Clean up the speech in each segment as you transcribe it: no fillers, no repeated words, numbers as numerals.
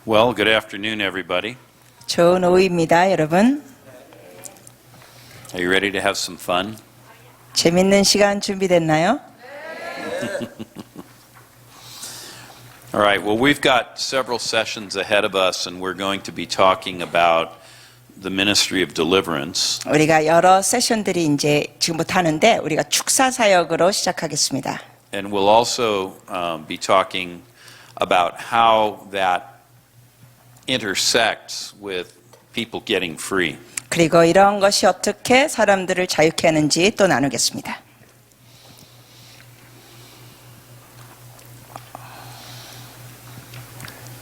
Well, good afternoon, everybody. 좋은 오후입니다, 여러분. Are you ready to have some fun? 재밌는 시간 준비됐나요? All right, well, we've got several sessions ahead of us, and we're going to be talking about the ministry of deliverance. 우리가 여러 세션들이 이제 지금부터 하는데 우리가 축사 사역으로 시작하겠습니다. And we'll also be talking about how that intersects with people getting free. 그리고 이런 것이 어떻게 사람들을 자유케 하는지 또 나누겠습니다.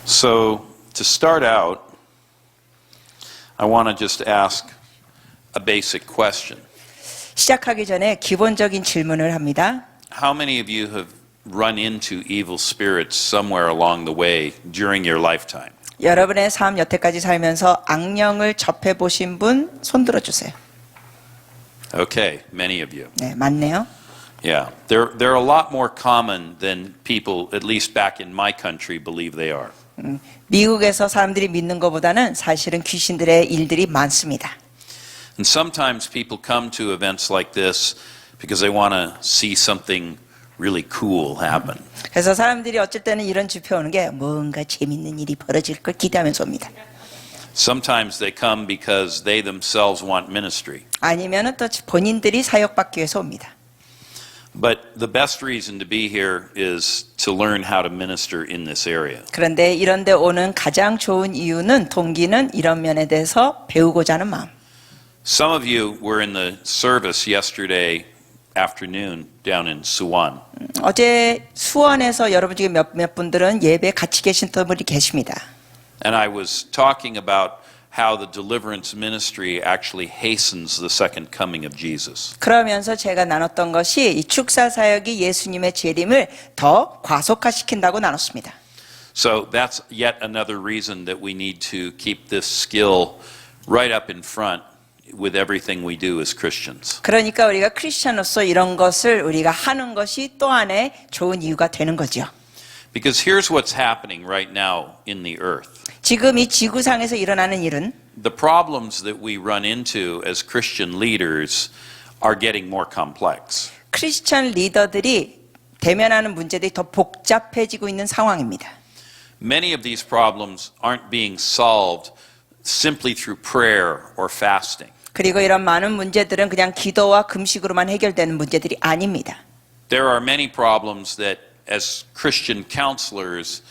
So, to start out, I want to just ask a basic question. 시작하기 전에 기본적인 질문을 합니다. How many of you have run into evil spirits somewhere along the way during your lifetime? 여러분의 삶 여태까지 살면서 악령을 접해 보신 분 손 들어 주세요. Okay, many of you. 네, 맞네요. Yeah, they're a lot more common than people, at least back in my country, believe they are. 미국에서 사람들이 믿는 것보다는 사실은 귀신들의 일들이 많습니다. And sometimes people come to events like this because they want to see something really cool happen. 그래서 사람들이 어쩔 때는 이런 집회 오는 게 뭔가 재밌는 일이 벌어질 걸 기대하면서 옵니다. Sometimes they come because they themselves want ministry. 아니면은 또 본인들이 사역받기 위해서 옵니다. But the best reason to be here is to learn how to minister in this area. 그런데 이런 데 오는 가장 좋은 이유는 동기는 이런 면에 대해서 배우고자 하는 마음. Some of you were in the service yesterday afternoon down in Suwon. 어제 수원에서 여러분 중에 몇몇 분들은 예배 같이 계신 분들이 계십니다. And I was talking about how the deliverance ministry actually hastens the second coming of Jesus. 그러면서 제가 나눴던 것이 이 축사 사역이 예수님의 재림을 더 과속화시킨다고 나눴습니다. So that's yet another reason that we need to keep this skill right up in front with everything we do as Christians. 그러니까 우리가 크리스천으로서 이런 것을 우리가 하는 것이 또 하나의 좋은 이유가 되는 거죠. Because here's what's happening right now in the earth. 지금 이 지구상에서 일어나는 일은 The problems that we run into as Christian leaders are getting more complex. 크리스천 리더들이 대면하는 문제들이 더 복잡해지고 있는 상황입니다. Many of these problems aren't being solved simply through prayer or fasting. 그리고 이런 많은 문제들은 그냥 기도와 금식으로만 해결되는 문제들이 아닙니다. There are many problems that as Christian counselors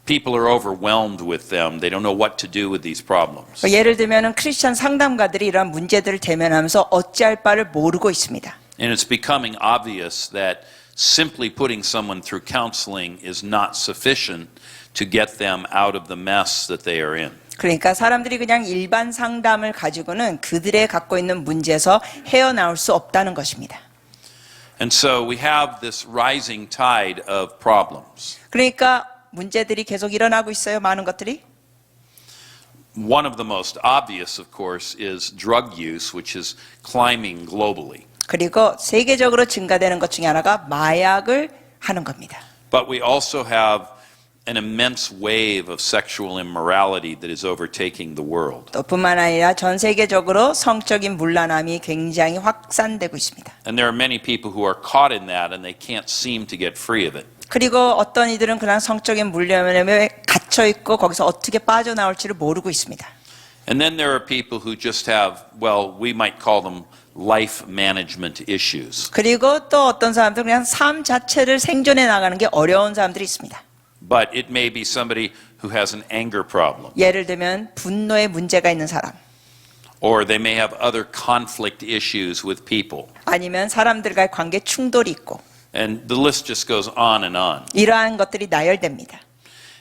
people are overwhelmed with them. They don't know what to do with these problems. 예를 들면 크리스천 상담가들이 이런 문제들을 대면하면서 어찌할 바를 모르고 있습니다. And it's becoming obvious that simply putting someone through counseling is not sufficient to get them out of the mess that they are in. 그러니까 사람들이 그냥 일반 상담을 가지고는 그들의 갖고 있는 문제에서 헤어나올 수 없다는 것입니다. And so we have this rising tide of problems. 그러니까 문제들이 계속 일어나고 있어요. 많은 것들이. One of the most obvious, of course, is drug use, which is climbing globally. 그리고 세계적으로 증가되는 것 중에 하나가 마약을 하는 겁니다. But we also have an immense wave of sexual immorality that is overtaking the world. 또 뿐만 아니라 전 세계적으로 성적인 문란함이 굉장히 확산되고 있습니다. And there are many people who are caught in that and they can't seem to get free of it. 그리고 어떤 이들은 그냥 성적인 문란함에 갇혀 있고 거기서 어떻게 빠져나올지를 모르고 있습니다. And then there are people who just have, well, we might call them life management issues. 그리고 또 어떤 사람들은 그냥 삶 자체를 생존해 나가는 게 어려운 사람들이 있습니다. But it may be somebody who has an anger problem. 예를 들면 분노에 문제가 있는 사람. Or they may have other conflict issues with people. 아니면 사람들과의 관계 충돌이 있고. And the list just goes on and on. 이러한 것들이 나열됩니다.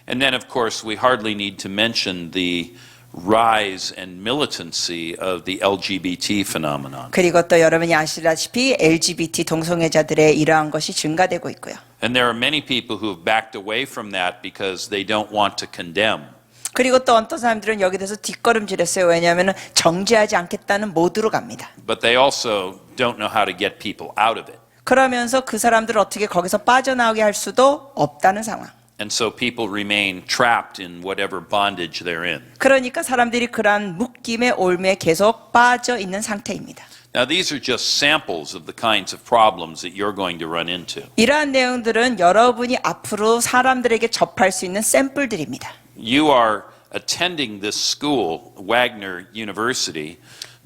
And then, of course, we hardly need to mention the rise and militancy of the LGBT phenomenon. 그리고 또 여러분이 아시다시피 LGBT 동성애자들의 이러한 것이 증가되고 있고요. And there are many people who have backed away from that because they don't want to condemn. 그리고 또 어떤 사람들은 여기 대해서 뒷걸음질했어요. 왜냐하면 정죄하지 않겠다는 모드로 갑니다. But they also don't know how to get people out of it. 그러면서 그 사람들을 어떻게 거기서 빠져나오게 할 수도 없다는 상황. And so people remain trapped in whatever bondage they're in. 그러니까 사람들이 그러한 묶임의 올무에 계속 빠져 있는 상태입니다. Now, these are just samples of the kinds of problems that you're going to run into. 이러한 내용들은 여러분이 앞으로 사람들에게 접할 수 있는 샘플들입니다. You are attending this school, Wagner University,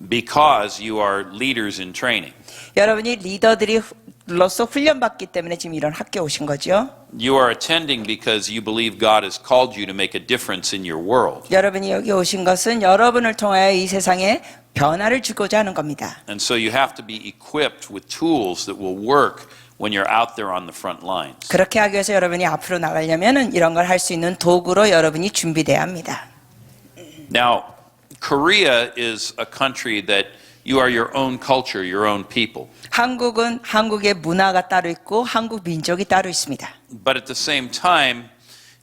because you are leaders in training. 여러분이 리더들로서 훈련받기 때문에 지금 이런 학교에 오신 거죠. You are attending because you believe God has called you to make a difference in your world. 여러분이 여기 오신 것은 여러분을 통하여 이 세상에 변화를 주고자 하는 겁니다. And so you have to be equipped with tools that will work when you're out there on the front lines. 그렇게 하기 위해서 여러분이 앞으로 나가려면 이런 걸 할 수 있는 도구로 여러분이 준비돼야 합니다. Now, Korea is a country that you are your own culture, your own people. 한국은 한국의 문화가 따로 있고 한국 민족이 따로 있습니다. But at the same time,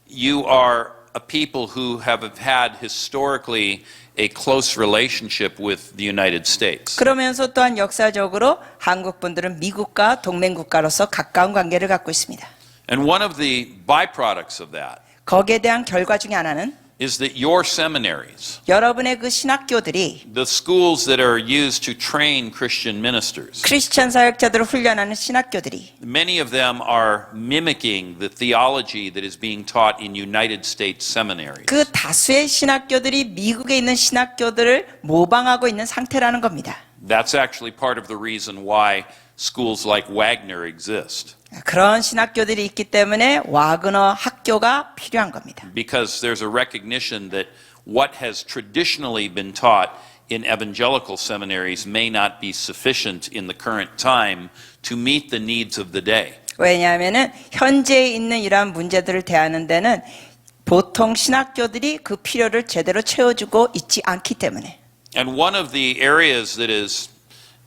you are a people who have had historically a close relationship with the United States. 그러면서 또한 역사적으로 한국 분들은 미국과 동맹 국가로서 가까운 관계를 갖고 있습니다. And one of the byproducts of that 거기에 대한 결과 중에 하나는 is that your seminaries, 여러분의 그 신학교들이 the schools that are used to train Christian ministers, 크리스천 사역자들을 훈련하는 신학교들이 many of them are mimicking the theology that is being taught in United States seminaries. 그 다수의 신학교들이 미국에 있는 신학교들을 모방하고 있는 상태라는 겁니다. That's actually part of the reason why schools like Wagner exist. 그런 신학교들이 있기 때문에 와그너 학교가 필요한 겁니다. Because there's a recognition that what has traditionally been taught in evangelical seminaries may not be sufficient in the current time to meet the needs of the day. 왜냐하면 현재 있는 이러한 문제들을 대하는 데는 보통 신학교들이 그 필요를 제대로 채워주고 있지 않기 때문에. And one of the areas that is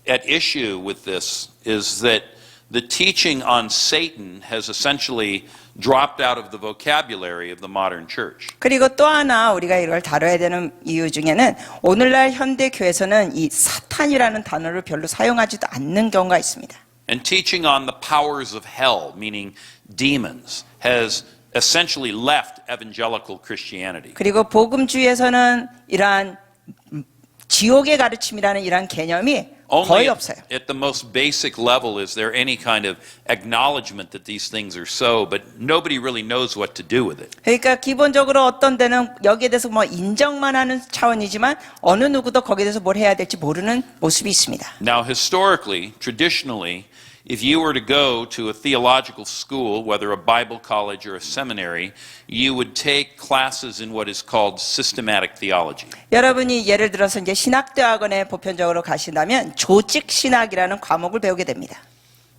at issue with this is that the teaching on Satan has essentially dropped out of the vocabulary of the modern church. 그리고 또 하나 우리가 이걸 다뤄야 되는 이유 중에는 오늘날 현대 교회에서는 이 사탄이라는 단어를 별로 사용하지도 않는 경우가 있습니다. And teaching on the powers of hell, meaning demons, has essentially left evangelical Christianity. 그리고 복음주의에서는 이러한 지옥의 가르침이라는 이러한 개념이 Only 거의 없어요. at the most basic level is there any kind of acknowledgement that these things are so, but nobody really knows what to do with it. 그러니까 기본적으로 어떤 데는 여기에 대해서 뭐 인정만 하는 차원이지만 어느 누구도 거기에 대해서 뭘 해야 될지 모르는 모습이 있습니다. Now, historically, traditionally, if you were to go to a theological school, whether a Bible college or a seminary, you would take classes in what is called systematic theology. 여러분이 예를 들어서 이제 신학대학원에 보편적으로 가신다면 조직 신학이라는 과목을 배우게 됩니다.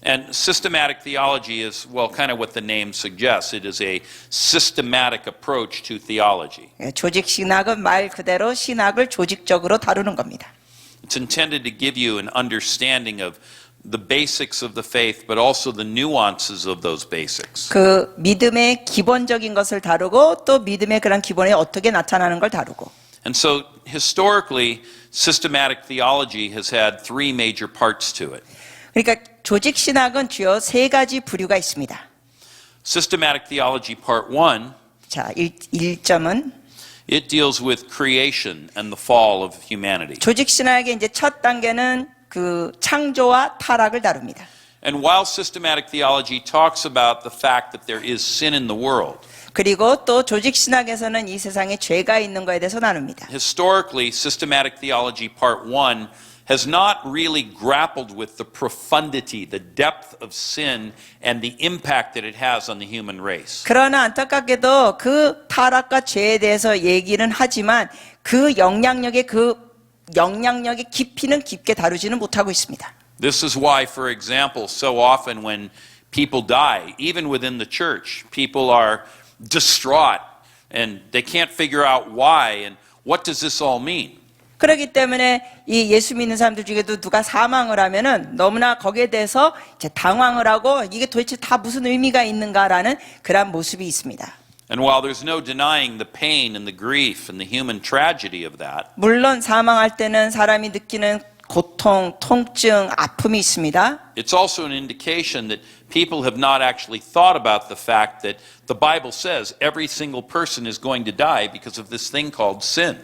And systematic theology is, well, kind of what the name suggests. It is a systematic approach to theology. 조직 신학은 말 그대로 신학을 조직적으로 다루는 겁니다. It's intended to give you an understanding of the basics of the faith, but also the nuances of those basics. 그 믿음의 기본적인 것을 다루고 또 믿음의 그런 기본이 어떻게 나타나는 걸 다루고. And so, historically, systematic theology has had three major parts to it. 그러니까 조직 신학은 주요 세 가지 부류가 있습니다. Systematic theology part 1, 자, 1점은 it deals with creation and the fall of humanity. 조직 신학의 이제 첫 단계는 그 창조와 타락을 다룹니다. And while systematic theology talks about the fact that there is sin in the world, 그리고 또 조직 신학에서는 이 세상에 죄가 있는 것에 대해서 나눕니다. historically, systematic theology part 1 has not really grappled with the profundity, the depth of sin and the impact that it has on the human race. 그러나 안타깝게도 그 타락과 죄에 대해서 얘기는 하지만 그 영향력의 깊이는 깊게 다루지는 못하고 있습니다. This is why, for example, so often when people die, even within the church, people are distraught and they can't figure out why and what does this all mean? 그렇기 때문에 이 예수 믿는 사람들 중에도 누가 사망을 하면은 너무나 거기에 대해서 이제 당황을 하고 이게 도대체 다 무슨 의미가 있는가라는 그런 모습이 있습니다. And while there's no denying the pain and the grief and the human tragedy of that, 물론 사망할 때는 사람이 느끼는 고통, 통증, 아픔이 있습니다. it's also an indication that people have not actually thought about the fact that the Bible says every single person is going to die because of this thing called sin.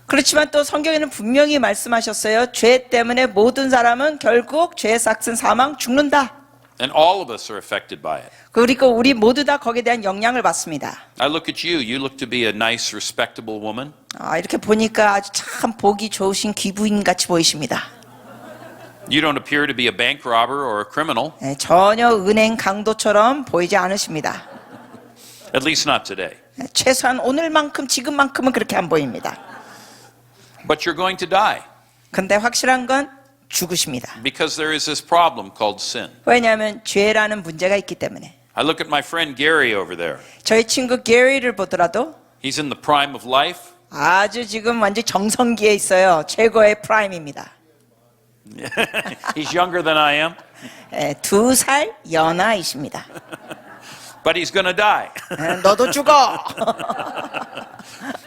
그렇지만 또 성경에는 분명히 말씀하셨어요. 죄 때문에 모든 사람은 결국 죄의 삭슨 사망 죽는다. And all of us are affected by it. 그리고 우리 모두 다 거기에 대한 영향을 받습니다. I look at you. You look to be a nice, respectable woman. 이렇게 보니까 아주 참 보기 좋으신 귀부인 같이 보이십니다. You don't appear to be a bank robber or a criminal, 네, 전혀 은행 강도처럼 보이지 않으십니다. at least not today. 네, 최소한 오늘만큼 지금만큼은 그렇게 안 보입니다. But you're going to die 근데 확실한 건 죽으십니다. because there is this problem called sin. 왜냐하면 죄라는 문제가 있기 때문에. I look at my friend Gary over there. 저희 친구 게리를 보더라도 He's in the prime of life. 아주 지금 완전 정성기에 있어요. 최고의 프라임입니다. He's younger than I am, 2살 연하이십니다. but he's going to die. 너도 죽어.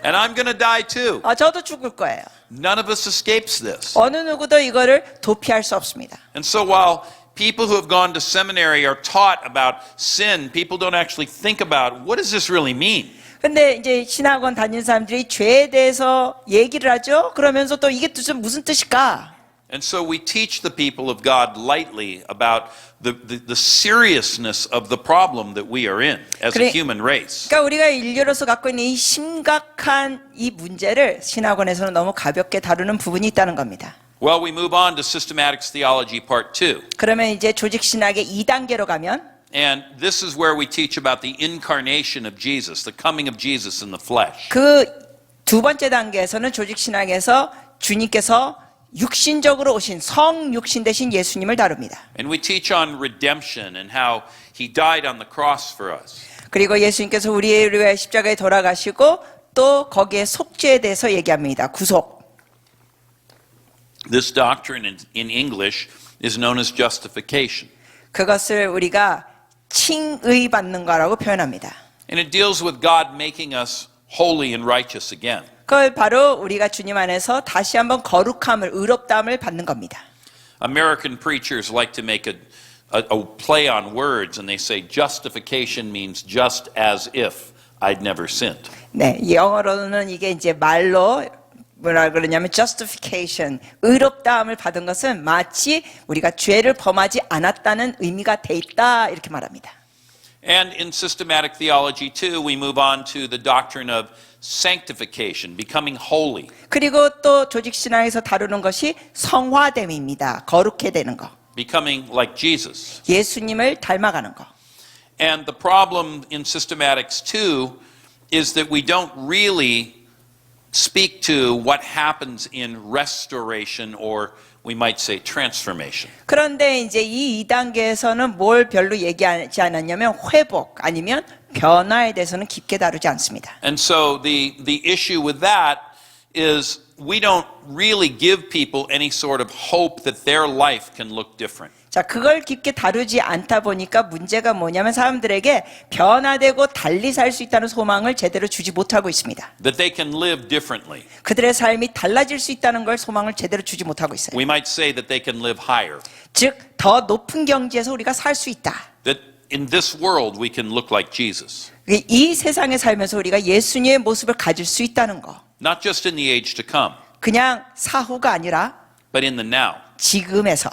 And I'm going to die too. 저도 죽을 거예요. None of us escapes this. 어느 누구도 이거를 도피할 수 없습니다. And so while people who have gone to seminary are taught about sin, people don't actually think about what does this really mean? 근데 이제 신학원 다니는 사람들이 죄에 대해서 얘기를 하죠. 그러면서 또 이게 도대체 무슨 뜻일까? And so we teach the people of God lightly about the seriousness of the problem that we are in as a human race. 그러니까 우리가 인류로서 갖고 있는 이 심각한 이 문제를 신학원에서는 너무 가볍게 다루는 부분이 있다는 겁니다. Well, we move on to systematics theology part 2. 그러면 이제 조직 신학의 2단계로 가면 And this is where we teach about the incarnation of Jesus, the coming of Jesus in the flesh. 그 두 번째 단계에서는 조직 신학에서 주님께서 육신적으로 오신 성육신 되신 예수님을 다룹니다. And we teach on redemption and how he died on the cross for us. 그리고 예수님께서 우리를 위해 십자가에 돌아가시고 또 거기에 속죄에 대해서 얘기합니다. 구속. This doctrine in English is known as justification. 그것을 우리가 칭의 받는 거라고 표현합니다. And it deals with God making us holy and righteous again. 그걸 바로 우리가 주님 안에서 다시 한번 거룩함을, 의롭다함을 받는 겁니다. American preachers like to make a play on words and they say justification means just as if I'd never sinned. 네, 영어로는 이게 이제 말로 뭐라 그러냐면 justification, 의롭다함을 받은 것은 마치 우리가 죄를 범하지 않았다는 의미가 돼 있다 이렇게 말합니다. And in systematic theology too, we move on to the doctrine of sanctification, becoming holy. 그리고 또 조직 신앙에서 다루는 것이 성화됨입니다. 거룩해 되는 거. Becoming like Jesus. 예수님을 닮아가는 거. And the problem in systematics too is that we don't really speak to what happens in restoration or we might say transformation. 그런데 이제 이 2단계에서는 뭘 별로 얘기하지 않았냐면 회복 아니면 변화에 대해서는 깊게 다루지 않습니다. And so the issue with that is we don't really give people any sort of hope that their life can look different. 자, 그걸 깊게 다루지 않다 보니까 문제가 뭐냐면 사람들에게 변화되고 달리 살 수 있다는 소망을 제대로 주지 못하고 있습니다. That they can live differently. 그들의 삶이 달라질 수 있다는 걸 소망을 제대로 주지 못하고 있어요. We might say that they can live higher. 즉, 더 높은 경지에서 우리가 살 수 있다. That in this world we can look like Jesus. 이 세상에 살면서 우리가 예수님의 모습을 가질 수 있다는 거. Not just in the age to come, 그냥 사후가 아니라 but in the now. 지금에서.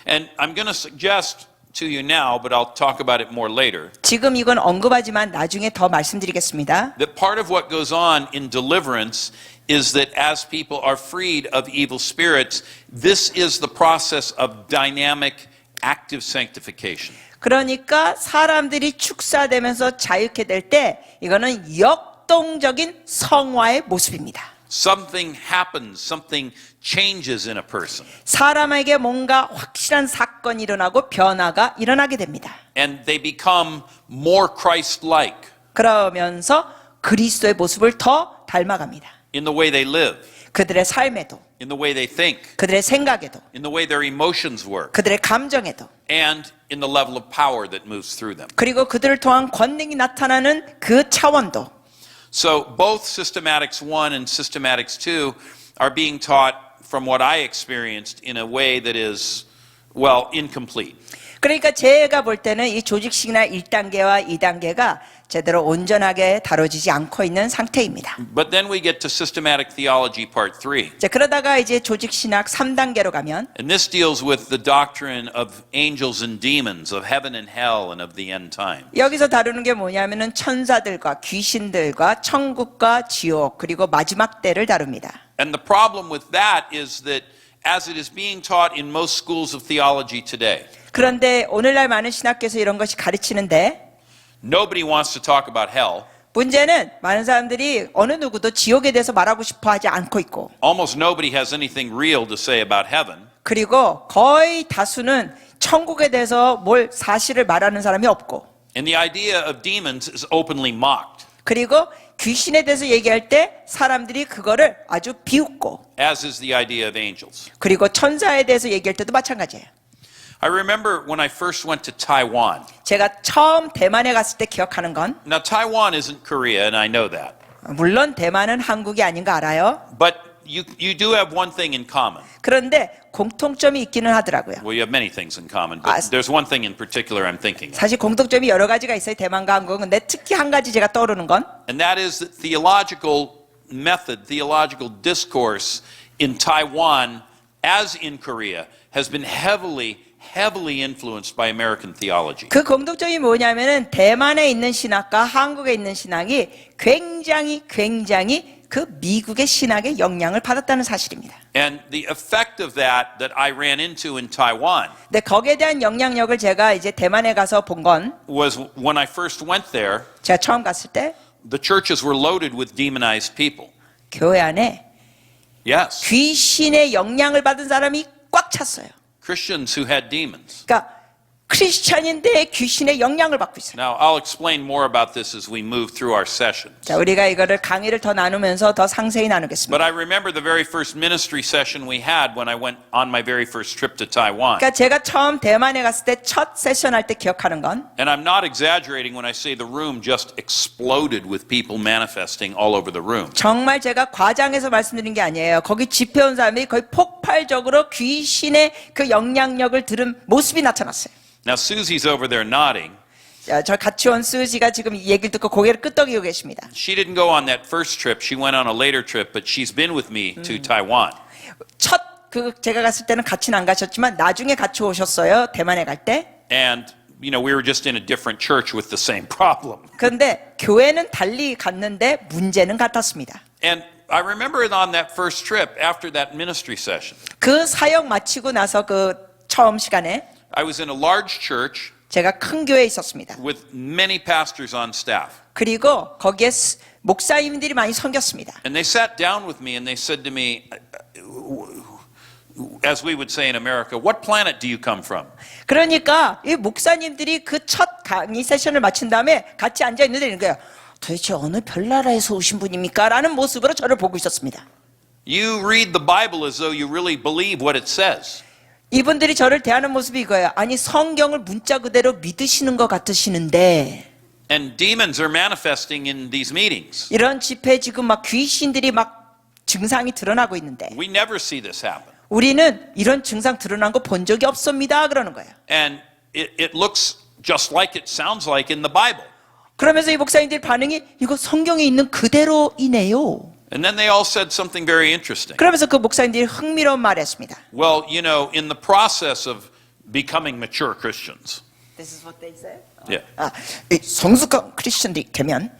And I'm going to suggest to you now, but I'll talk about it more later, 지금 이건 언급하지만 나중에 더 말씀드리겠습니다. that part of what goes on in deliverance is that as people are freed of evil spirits, this is the process of dynamic, active sanctification. 그러니까 사람들이 축사되면서 자유케 될 때 이거는 역동적인 성화의 모습입니다. Something happens, something changes in a person. 사람에게 뭔가 확실한 사건이 일어나고 변화가 일어나게 됩니다. And they become more Christ-like 그러면서 그리스도의 모습을 더 닮아갑니다. in the way they live, 그들의 삶에도, in the way they think, 그들의 생각에도, in the way their emotions work, 그들의 감정에도, and in the level of power that moves through them. 그리고 그들을 통한 권능이 나타나는 그 차원도. So both Systematics 1 and Systematics 2 are being taught from what I experienced in a way that is, well, incomplete. 그러니까 제가 볼 때는 이 조직식이나 1단계와 2단계가 제대로 온전하게 다뤄지지 않고 있는 상태입니다. But then we get to systematic theology part 3. 자, 그러다가 이제 조직신학 3단계로 가면 And this deals with the doctrine of angels and demons, of heaven and hell, and of the end time. 여기서 다루는 게 뭐냐면은 천사들과 귀신들과 천국과 지옥 그리고 마지막 때를 다룹니다. And the problem with that is that as it is being taught in most schools of theology today, 그런데 오늘날 많은 신학교에서 이런 것이 가르치는데 nobody wants to talk about hell. 문제는 많은 사람들이 어느 누구도 지옥에 대해서 말하고 싶어 하지 않고 있고 Almost nobody has anything real to say about heaven. 그리고 거의 다수는 천국에 대해서 뭘 사실을 말하는 사람이 없고 And the idea of demons is openly mocked, 그리고 귀신에 대해서 얘기할 때 사람들이 그거를 아주 비웃고 as is the idea of angels. 그리고 천사에 대해서 얘기할 때도 마찬가지예요. I remember when I first went to Taiwan. 제가 처음 대만에 갔을 때 기억하는 건 Now, Taiwan isn't Korea, and I know that. 물론 대만은 한국이 아닌 거 알아요. But you do have one thing in common. 그런데 공통점이 있기는 하더라고요. Well, you have many things in common, but there's one thing in particular I'm thinking of. 사실 공통점이 여러 가지가 있어요. 대만과 한국은. 근데 특히 한 가지 제가 떠오르는 건 And that is that theological method, theological discourse in Taiwan, as in Korea, has been heavily influenced by American theology. 그 공통점이 뭐냐면은 대만에 있는 신학과 한국에 있는 신학이 굉장히 그 미국의 신학의 영향을 받았다는 사실입니다. And the effect of that I ran into in Taiwan 근데 거기에 대한 영향력을 제가 이제 대만에 가서 본 건 was when I first went there, 제가 처음 갔을 때 the churches were loaded with demonized people. 교회 안에 Yes, 귀신의 영향을 받은 사람이 꽉 찼어요. Christians who had demons. 그러니까 크리스찬인데 귀신의 영향을 받고 있어요. Now, I'll explain more about this as we move through our sessions. 자, 우리가 이거를 강의를 더 나누면서 더 상세히 나누겠습니다. But I remember the very first ministry session we had when I went on my very first trip to Taiwan. 그러니까 제가 처음 대만에 갔을 때 첫 세션 할 때 기억하는 건 And I'm not exaggerating when I say the room just exploded with people manifesting all over the room. 정말 제가 과장해서 말씀드린 게 아니에요. 거기 집회 온 사람들이 거의 폭발적으로 귀신의 그 영향력을 들은 모습이 나타났어요. Now, Susie's over there nodding. 자, 저 같이 온 수지가 지금 이 얘기를 듣고 고개를 끄덕이고 계십니다. She didn't go on that first trip. She went on a later trip, but she's been with me to Taiwan. 첫 제가 갔을 때는 같이는 안 가셨지만 나중에 같이 오셨어요. 대만에 갈 때. And, we were just in a different church with the same problem. 그런데 교회는 달리 갔는데 문제는 같았습니다. And I remember on that first trip, after that ministry session, 그 사역 마치고 나서 그 처음 시간에 I was in a large church 제가 큰 교회에 있었습니다. with many pastors on staff. 그리고 거기에 목사님들이 많이 섬겼습니다. And they sat down with me and they said to me, as we would say in America, what planet do you come from? 그러니까 이 목사님들이 그 첫 강의 세션을 마친 다음에 같이 앉아 있는데 이런 거예요. 도대체 어느 별나라에서 오신 분입니까? 라는 모습으로 저를 보고 있었습니다. You read the Bible as though you really believe what it says. 이분들이 저를 대하는 모습이 이거예요. 아니 성경을 문자 그대로 믿으시는 것 같으시는데 And demons are manifesting in these meetings. 이런 집회에 지금 막 귀신들이 막 증상이 드러나고 있는데 We never see this happen. 우리는 이런 증상 드러난 거 본 적이 없습니다. 그러는 거예요. And it looks just like it sounds like in the Bible. 그러면서 이 목사님들 반응이 이거 성경에 있는 그대로이네요. And then they all said something very interesting. 그러면서 그 목사님들이 흥미로운 말을 했습니다. Well, in the process of becoming mature Christians, This is what they said. yeah, 성숙한 크리스천들이 되면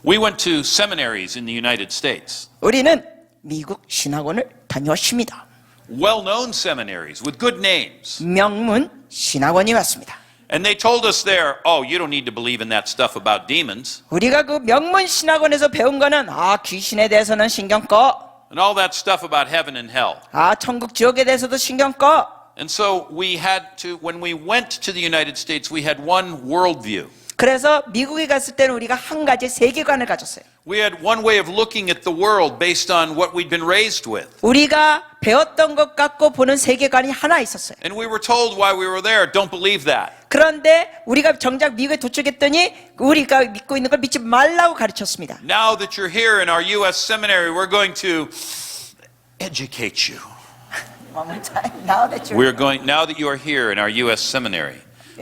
we went to seminaries in the United States. 우리는 미국 신학원을 다녀왔습니다. Well-known seminaries with good names. 명문 신학원이 왔습니다. And they told us there, oh, you don't need to believe in that stuff about demons. 우리가 그 명문 신학원에서 배운 거는 귀신에 대해서는 신경 꺼. And all that stuff about heaven and hell. 천국 지옥에 대해서도 신경 꺼. And so we had to, when we went to the United States, we had one worldview. 그래서 미국에 갔을 때는 우리가 한 가지 세계관을 가졌어요. We had one way of looking at the world based on what we'd been raised with. 우리가 배웠던 것 갖고 보는 세계관이 하나 있었어요. And we were told while we were there, don't believe that. 그런데 우리가 정작 미국에 도착했더니 우리가 믿고 있는 걸 믿지 말라고 가르쳤습니다. Now that you're here in our U.S. seminary, we're going to educate you. One more time. Now that you're now that you are here in our U.S. seminary,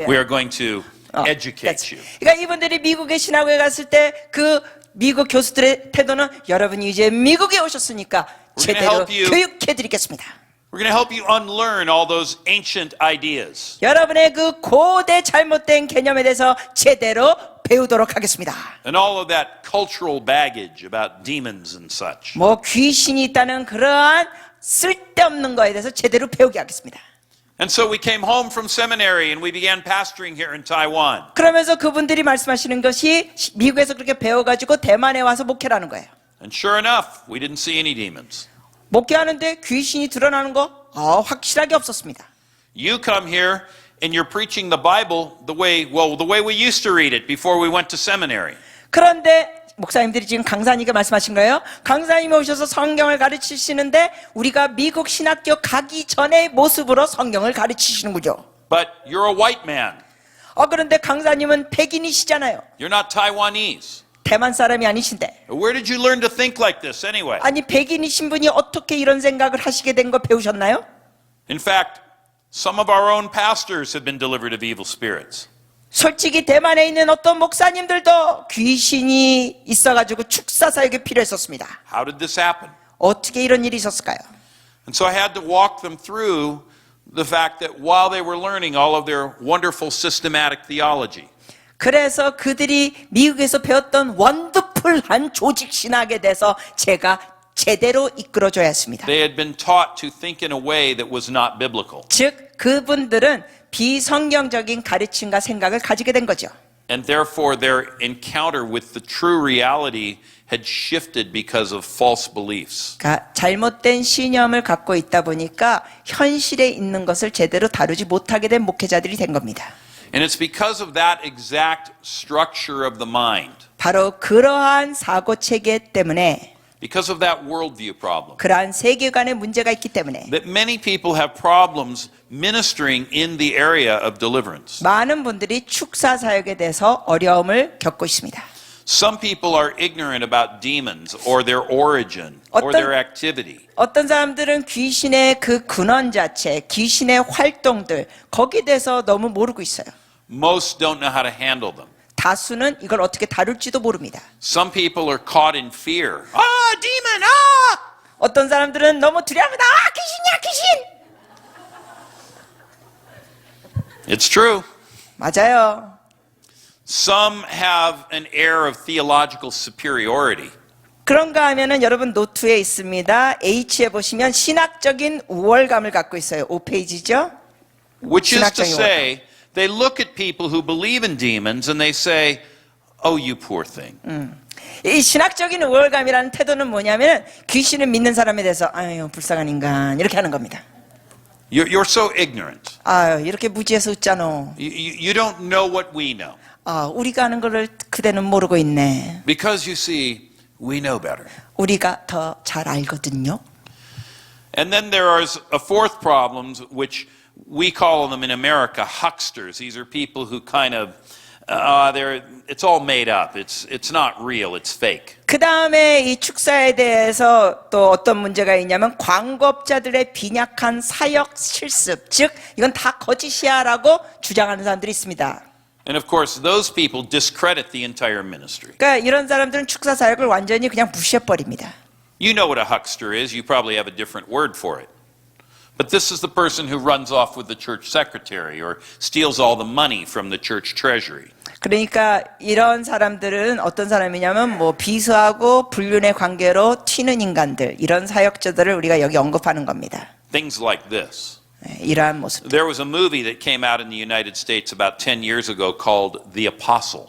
we are going to educate that's- you. 그러니까 이분들이 미국의 신학교에 갔을 때 그 미국 교수들의 태도는 여러분이 이제 미국에 오셨으니까 We're gonna 제대로 help you. 교육해 드리겠습니다. We're going to help you unlearn all those ancient ideas. 여러분의 그 고대 잘못된 개념에 대해서 제대로 배우도록 하겠습니다. And all of that cultural baggage about demons and such. 뭐 귀신이 있다는 그러한 쓸데없는 거에 대해서 제대로 배우게 하겠습니다. And so we came home from seminary and we began pastoring here in Taiwan. 그러면서 그분들이 말씀하시는 것이 미국에서 그렇게 배워가지고 대만에 와서 목회라는 거예요. And sure enough, we didn't see any demons. 목회하는데 귀신이 드러나는 거 확실하게 없었습니다. You come here and you're preaching the Bible the way we used to read it before we went to seminary. 그런데 목사님들이 지금 강사님께 말씀하신 거예요. 강사님이 오셔서 성경을 가르치시는데 우리가 미국 신학교 가기 전의 모습으로 성경을 가르치시는군요. But you're a white man. 그런데 강사님은 백인이시잖아요. You're not Taiwanese. 대만 사람이 아니신데. Where did you learn to think like this anyway? 아니 백인이신 분이 어떻게 이런 생각을 하시게 된 거 배우셨나요? In fact, some of our own pastors have been delivered of evil spirits. 솔직히 대만에 있는 어떤 목사님들도 귀신이 있어가지고 축사 사역이 필요했었습니다. How did this happen? 어떻게 이런 일이 있었을까요? And so I had to walk them through the fact that while they were learning all of their wonderful systematic theology, 그래서 그들이 미국에서 배웠던 원더풀한 조직 신학에 대해서 제가 제대로 이끌어줘야 했습니다. they had been taught to think in a way that was not biblical. 즉 그분들은 비성경적인 가르침과 생각을 가지게 된 거죠. And therefore their encounter with the true reality had shifted because of false beliefs. 그러니까 잘못된 신념을 갖고 있다 보니까 현실에 있는 것을 제대로 다루지 못하게 된 목회자들이 된 겁니다. And it's because of that exact structure of the mind, 바로 그러한 사고 체계 때문에 because of that worldview problem, 그러한 세계관의 문제가 있기 때문에 that many people have problems ministering in the area of deliverance. 많은 분들이 축사 사역에 대해서 어려움을 겪고 있습니다. Some people are ignorant about demons or their origin or their activity. 어떤 사람들은 귀신의 그 근원 자체, 귀신의 활동들 거기에 대해서 너무 모르고 있어요. Most don't know how to handle them. 다수는 이걸 어떻게 다룰지도 모릅니다. Some people are caught in fear. Demon! 어떤 사람들은 너무 두려워합니다. 귀신이야, 귀신! It's true. 맞아요. Some have an air of theological superiority. 그런가 하면은 여러분 노트에 있습니다. H에 보시면 신학적인 우월감을 갖고 있어요. 5페이지죠? Which is to 신학적인 say, they look at people who believe in demons and they say, oh, you poor thing. 이 신학적인 우월감이라는 태도는 뭐냐면 귀신을 믿는 사람에 대해서 아유 불쌍한 인간 이렇게 하는 겁니다. You're so ignorant. 아유 이렇게 무지해서 웃잖아. You don't know what we know. 우리가 아는 거를 그대는 모르고 있네. Because you see, we know better. 우리가 더 잘 알거든요. And then there is a fourth problem, which we call them in America hucksters. These are people who kind of, it's all made up. It's not real. It's fake. 그 다음에 이 축사에 대해서 또 어떤 문제가 있냐면 광고업자들의 빈약한 사역 실습, 즉 이건 다 거짓이야라고 주장하는 사람들이 있습니다. And of course, those people discredit the entire ministry. 그러니까 이런 사람들은 축사 사역을 완전히 그냥 무시해버립니다. You know what a huckster is. You probably have a different word for it. But this is the person who runs off with the church secretary or steals all the money from the church treasury. 그러니까 이런 사람들은 어떤 사람이냐면 뭐 비서하고 불륜의 관계로 튀는 인간들, 이런 사역자들을 우리가 여기 언급하는 겁니다. Things like this. 이러한 모습. There was a movie that came out in the United States about 10 years ago called The Apostle.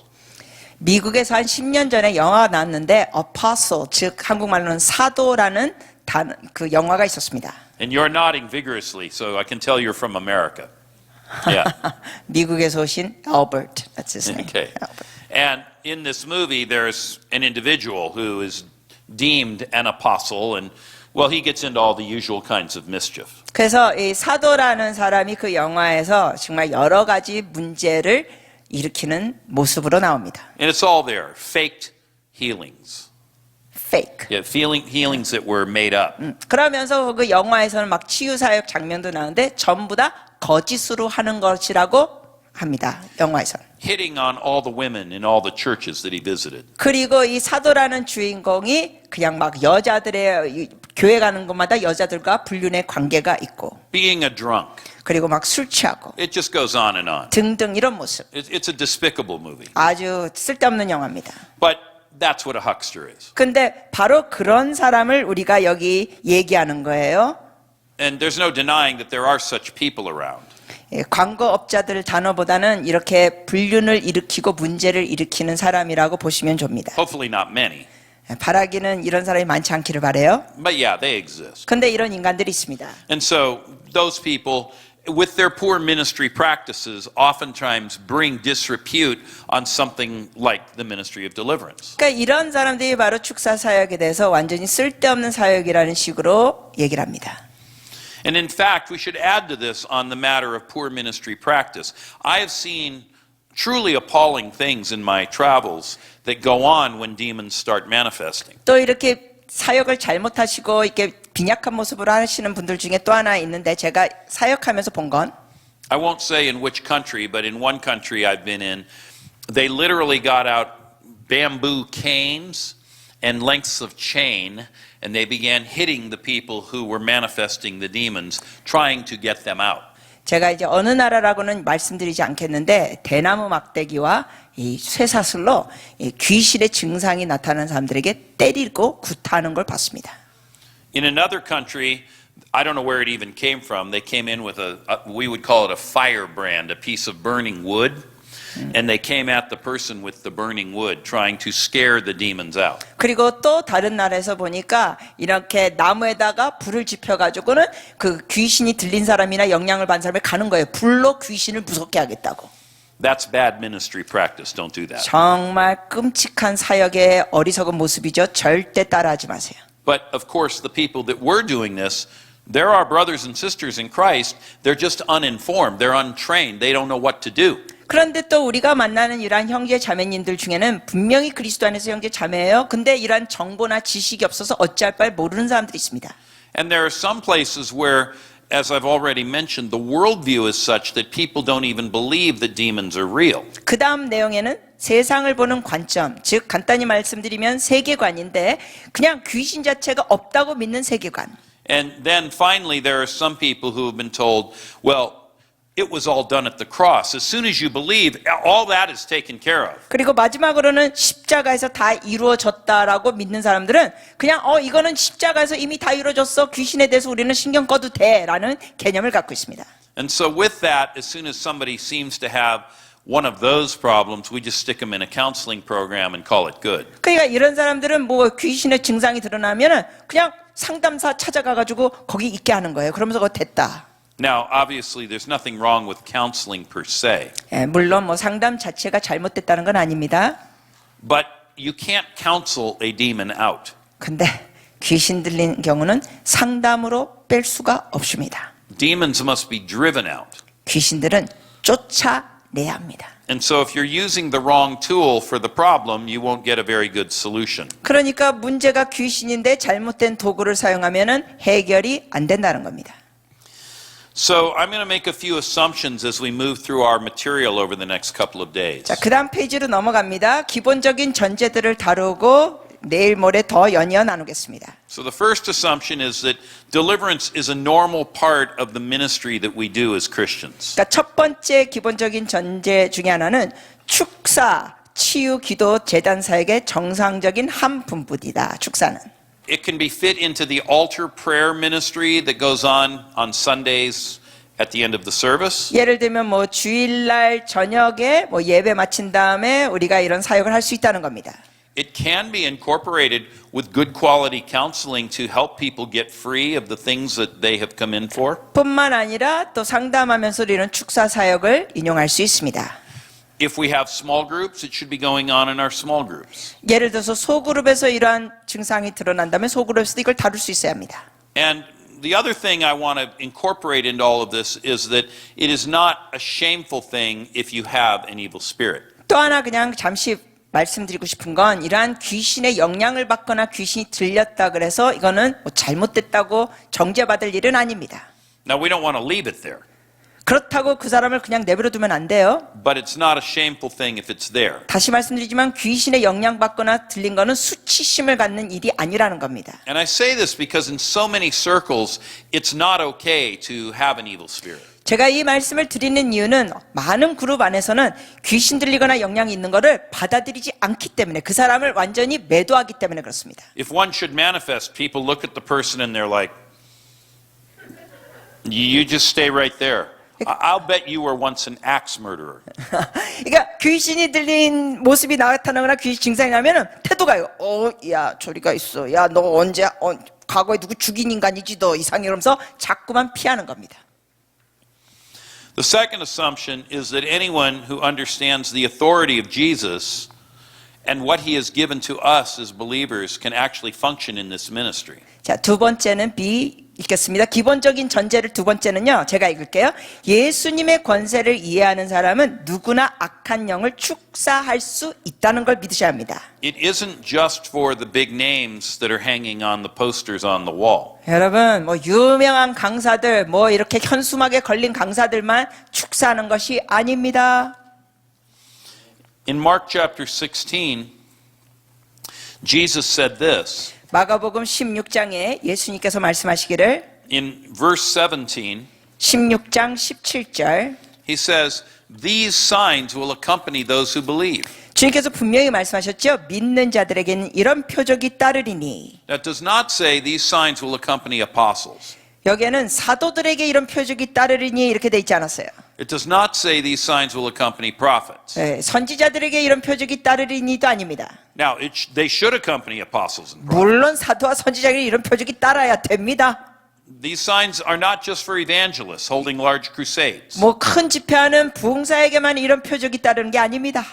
미국에서 한 10년 전에 영화가 나왔는데 Apostle, 즉 한국말로는 사도라는 그 영화가 있었습니다. And you're nodding vigorously, so I can tell you're from America. Yeah. 미국에서 오신 Albert, that's his name. Okay. Albert. And in this movie, there's an individual who is deemed an apostle, and well, he gets into all the usual kinds of mischief. 그래서 이 사도라는 사람이 그 영화에서 정말 여러 가지 문제를 일으키는 모습으로 나옵니다. And it's all there, faked healings. fake. Yeah, healings that were made up. 그러면서 그 영화에서는 막 치유 사역 장면도 나오는데 전부 다 거짓으로 하는 것이라고 합니다. 영화에서는. Hitting on all the women in all the churches that he visited. 그리고 이 사도라는 주인공이 그냥 막 여자들의 교회 가는 곳마다 여자들과 불륜의 관계가 있고 Being a drunk. 그리고 막 술 취하고 It just goes on and on. 등등 이런 모습. It's a despicable movie. 아주 쓸데없는 영화입니다. But that's what a huckster is. 근데 바로 그런 사람을 우리가 여기 얘기하는 거예요. And there's no denying that there are such people around. 예, 광고업자들 단어보다는 이렇게 불륜을 일으키고 문제를 일으키는 사람이라고 보시면 좋습니다. Hopefully not many. 예, 바라기는 이런 사람이 많지 않기를 바래요. But yeah, they exist. 근데 이런 인간들이 있습니다. And so those people, with their poor ministry practices, oftentimes bring disrepute on something like the ministry of deliverance. 그러니까 이런 사람들이 바로 축사 사역에 대해서 완전히 쓸데없는 사역이라는 식으로 얘기를 합니다. And in fact, we should add to this on the matter of poor ministry practice. I have seen truly appalling things in my travels that go on when demons start manifesting. 또 이렇게 사역을 잘못하시고 이렇게 빈약한 모습으로 하시는 분들 중에 또 하나 있는데 제가 사역하면서 본 건 I won't say in which country, but in one country I've been in, they literally got out bamboo canes and lengths of chain, and they began hitting the people who were manifesting the demons, trying to get them out. 제가 이제 어느 나라라고는 말씀드리지 않겠는데 대나무 막대기와 이 쇠사슬로 이 귀신의 증상이 나타난 사람들에게 때리고 구타하는 걸 봤습니다. In another country, I don't know where it even came from, they came in with we would call it a firebrand, a piece of burning wood. And they came at the person with the burning wood, trying to scare the demons out. 그리고 또 다른 나라에서 보니까 이렇게 나무에다가 불을 지펴가지고는 그 귀신이 들린 사람이나 영향을 받은 사람을 가는 거예요. 불로 귀신을 무섭게 하겠다고. That's bad ministry practice. Don't do that. 정말 끔찍한 사역의 어리석은 모습이죠. 절대 따라하지 마세요. But of course, the people that were doing this, there are brothers and sisters in Christ. They're just uninformed. They're untrained. They don't know what to do. 그런데 또 우리가 만나는 이러한 형제 자매님들 중에는 분명히 그리스도 안에서 형제 자매예요. 근데 이러한 정보나 지식이 없어서 어찌할 바를 모르는 사람들이 있습니다. And there are some places where, as I've already mentioned, the worldview is such that people don't even believe that demons are real. 그 다음 내용에는 세상을 보는 관점, 즉 간단히 말씀드리면 세계관인데 그냥 귀신 자체가 없다고 믿는 세계관. And then finally, there are some people who have been told, well, it was all done at the cross. As soon as you believe, all that is taken care of. 그리고 마지막으로는 십자가에서 다 이루어졌다라고 믿는 사람들은 그냥 이거는 십자가에서 이미 다 이루어졌어. 귀신에 대해서 우리는 신경 꺼도 돼라는 개념을 갖고 있습니다. And so with that, as soon as somebody seems to have one of those problems, we just stick them in a counseling program and call it good. 그러니까 이런 사람들은 뭐 귀신의 증상이 드러나면은 그냥 상담사 찾아가가지고 거기 있게 하는 거예요. 그러면서 그거 됐다. Now, obviously, there's nothing wrong with counseling per se, 예, 물론 뭐 상담 자체가 잘못됐다는 건 아닙니다. but you can't counsel a demon out. 근데 귀신 들린 경우는 상담으로 뺄 수가 없습니다. Demons must be driven out. 귀신들은 쫓아내야 합니다. And so if you're using the wrong tool for the problem, you won't get a very good solution. 그러니까 문제가 귀신인데 잘못된 도구를 사용하면은 해결이 안 된다는 겁니다. So I'm going to make a few assumptions as we move through our material over the next couple of days. 자, 그다음 페이지로 넘어갑니다. 기본적인 전제들을 다루고 내일 모레 더 연이어 나누겠습니다. So the first assumption is that deliverance is a normal part of the ministry that we do as Christians. 그러니까 첫 번째 기본적인 전제 중에 하나는 축사, 치유, 기도, 재단 사역의 정상적인 한 분부이다. 축사는. It can be fit into the altar prayer ministry that goes on Sundays at the end of the service. 예를 들면 뭐 주일날 저녁에 뭐 예배 마친 다음에 우리가 이런 사역을 할 수 있다는 겁니다. It can be incorporated with good quality counseling to help people get free of the things that they have come in for. 뿐만 아니라 또 상담하면서 이런 축사 사역을 인용할 수 있습니다. If we have small groups, it should be going on in our small groups. 예를 들어서 소그룹에서 이러한 증상이 드러난다면 소그룹에서도 이걸 다룰 수 있어야 합니다. And the other thing I want to incorporate into all of this is that it is not a shameful thing if you have an evil spirit. 또 하나 그냥 잠시 말씀드리고 싶은 건 이러한 귀신의 영향을 받거나 귀신이 들렸다 그래서 이거는 뭐 잘못됐다고 정죄받을 일은 아닙니다. Now, we don't want to leave it there, 그렇다고 그 사람을 그냥 내버려 두면 안 돼요. but it's not a shameful thing if it's there. 다시 말씀드리지만 귀신의 영향 받거나 들린 거는 수치심을 갖는 일이 아니라는 겁니다. And I say this because in so many circles, it's not okay to have an evil spirit. 제가 이 말씀을 드리는 이유는 많은 그룹 안에서는 귀신 들리거나 영향이 있는 거를 받아들이지 않기 때문에 그 사람을 완전히 매도하기 때문에 그렇습니다. If one should manifest, people look at the person and they're like, you just stay right there. I'll bet you were once an axe murderer. 그러니까 귀신이 들린 모습이 나타나거나 귀신 증상이 나면은 태도가요. 야 저리가 있어. 야 너 언제 과거에 누구 죽인 인간이지 너 이상해 그러면서 자꾸만 피하는 겁니다. The second assumption is that anyone who understands the authority of Jesus and what he has given to us as believers can actually function in this ministry. 자, 두 번째는 B 읽겠습니다. 기본적인 전제를 두 번째는요. 제가 읽을게요. 예수님의 권세를 이해하는 사람은 누구나 악한 영을 축사할 수 있다는 걸 믿으셔야 합니다. It isn't just for the big names that are hanging on the posters on the wall. 여러분, 뭐 유명한 강사들, 뭐 이렇게 현수막에 걸린 강사들만 축사하는 것이 아닙니다. In Mark chapter 16, Jesus said this. 마가복음 16장에 예수님께서 말씀하시기를 In verse 17, 16장 17절 he says, "These signs will accompany those who believe." 주님께서 분명히 말씀하셨죠. 믿는 자들에게는 이런 표적이 따르리니. That does not say these signs will accompany apostles. 여기에는 사도들에게 이런 표적이 따르리니 이렇게 돼 있지 않았어요. It does not say these signs will accompany prophets. 네, 선지자들에게 이런 표적이 따르리니도 아닙니다. Now, they should accompany apostles and prophets. 물론 사도와 선지자에게 이런 표적이 따라야 됩니다. These signs are not just for evangelists holding large crusades. 뭐 큰 집회하는 부흥사에게만 이런 표적이 따르는 게 아닙니다.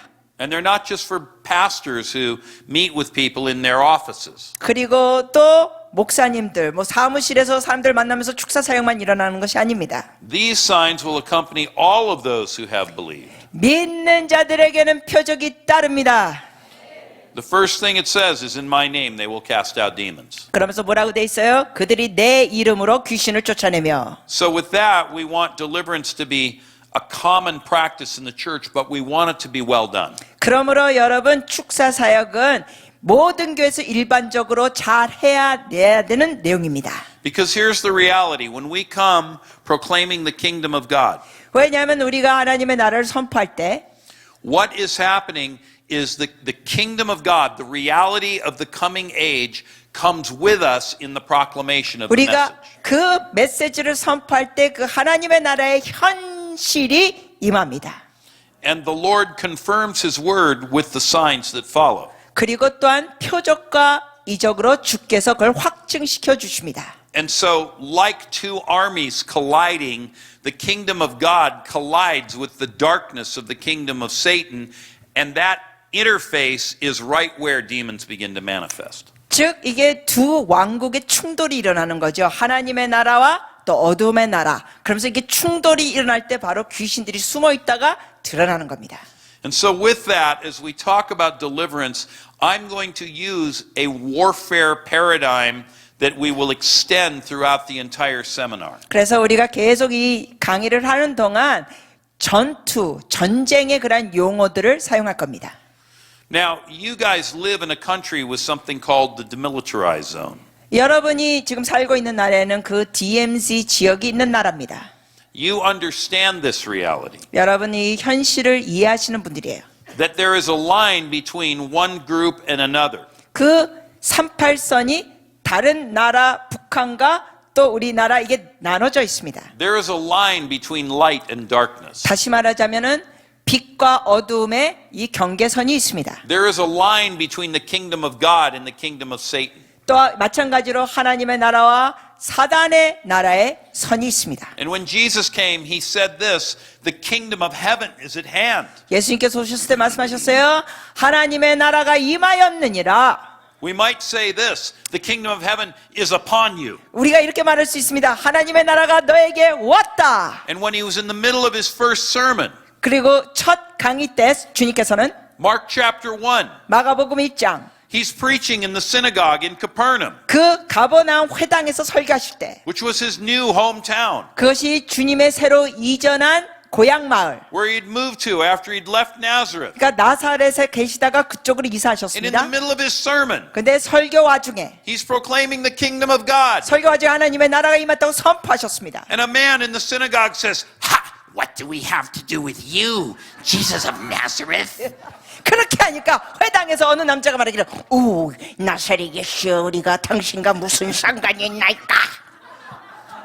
And they're not just for pastors who meet with people in their offices. 그리고 또 목사님들, 뭐 사무실에서 사람들 만나면서 축사 사역만 일어나는 것이 아닙니다. These signs will accompany all of those who have believed. 믿는 자들에게는 표적이 따릅니다. The first thing it says is, in my name they will cast out demons. 그러면서 뭐라고 돼 있어요? 그들이 내 이름으로 귀신을 쫓아내며. So with that, we want deliverance to be a common practice in the church, but we want it to be well done. 그러므로 여러분 축사 사역은 모든 교회에서 일반적으로 잘 해야 되는 내용입니다. Because here's the reality. When we come proclaiming the kingdom of God, 왜냐하면 우리가 하나님의 나라를 선포할 때 what is happening is the kingdom of God, the reality of the coming age, comes with us in the proclamation of the 우리가 message. 그 메시지를 선포할 때 그 하나님의 나라의 현실이 임합니다. And the Lord confirms His word with the signs that follow. 그리고 또한 표적과 이적으로 주께서 그걸 확증시켜 주십니다. And so, like two armies colliding, the kingdom of God collides with the darkness of the kingdom of Satan, and that interface is right where demons begin to manifest. 즉 이게 두 왕국의 충돌이 일어나는 거죠. 하나님의 나라와 또 어둠의 나라. 그러면서 이게 충돌이 일어날 때 바로 귀신들이 숨어 있다가 드러나는 겁니다. And so with that, as we talk about deliverance, I'm going to use a warfare paradigm that we will extend throughout the entire seminar. 그래서 우리가 계속 이 강의를 하는 동안 전쟁의 그런 용어들을 사용할 겁니다. Now, you guys live in a country with something called the demilitarized zone. 여러분이 지금 살고 있는 나라에는 그 DMZ 지역이 있는 나라입니다. You understand this reality. 여러분이 현실을 이해하시는 분들이에요. That there is a line between one group and another. 그 38선이 다른 나라 북한과 또 우리나라 이게 나눠져 있습니다. There is a line between light and darkness. 다시 말하자면은 빛과 어두움의 이 경계선이 있습니다. There is a line between the kingdom of God and the kingdom of Satan. 또 마찬가지로 하나님의 나라와 사단의 나라의 선이 있습니다. And when Jesus came, he said this, the kingdom of heaven is at hand. 예수님께서 오셨을 때 말씀하셨어요. 하나님의 나라가 임하였느니라. We might say this, the kingdom of heaven is upon you. 우리가 이렇게 말할 수 있습니다. 하나님의 나라가 너에게 왔다. And when he was in the middle of his first sermon, 그리고 첫 강의 때 주님께서는 Mark chapter 1. 마가복음 1장. He's preaching in the synagogue in Capernaum, 그 가버나움 회당에서 설교하실 때 which was his new hometown, 그것이 주님의 새로 이전한 고향 마을. where he'd moved to after he'd left Nazareth. 그러니까 나사렛에 계시다가 그쪽으로 And in the 이사하셨습니다. middle of his sermon, 근데 설교 와중에 he's proclaiming the kingdom of God. 설교 와중에 하나님의 나라가 임했다고 선포하셨습니다. And a man in the synagogue says, Ha! What do we have to do with you, Jesus of Nazareth? 그렇게 하니까 회당에서 어느 남자가 말하기를 오 나사렛 예수 우리가 당신과 무슨 상관이 있나이까.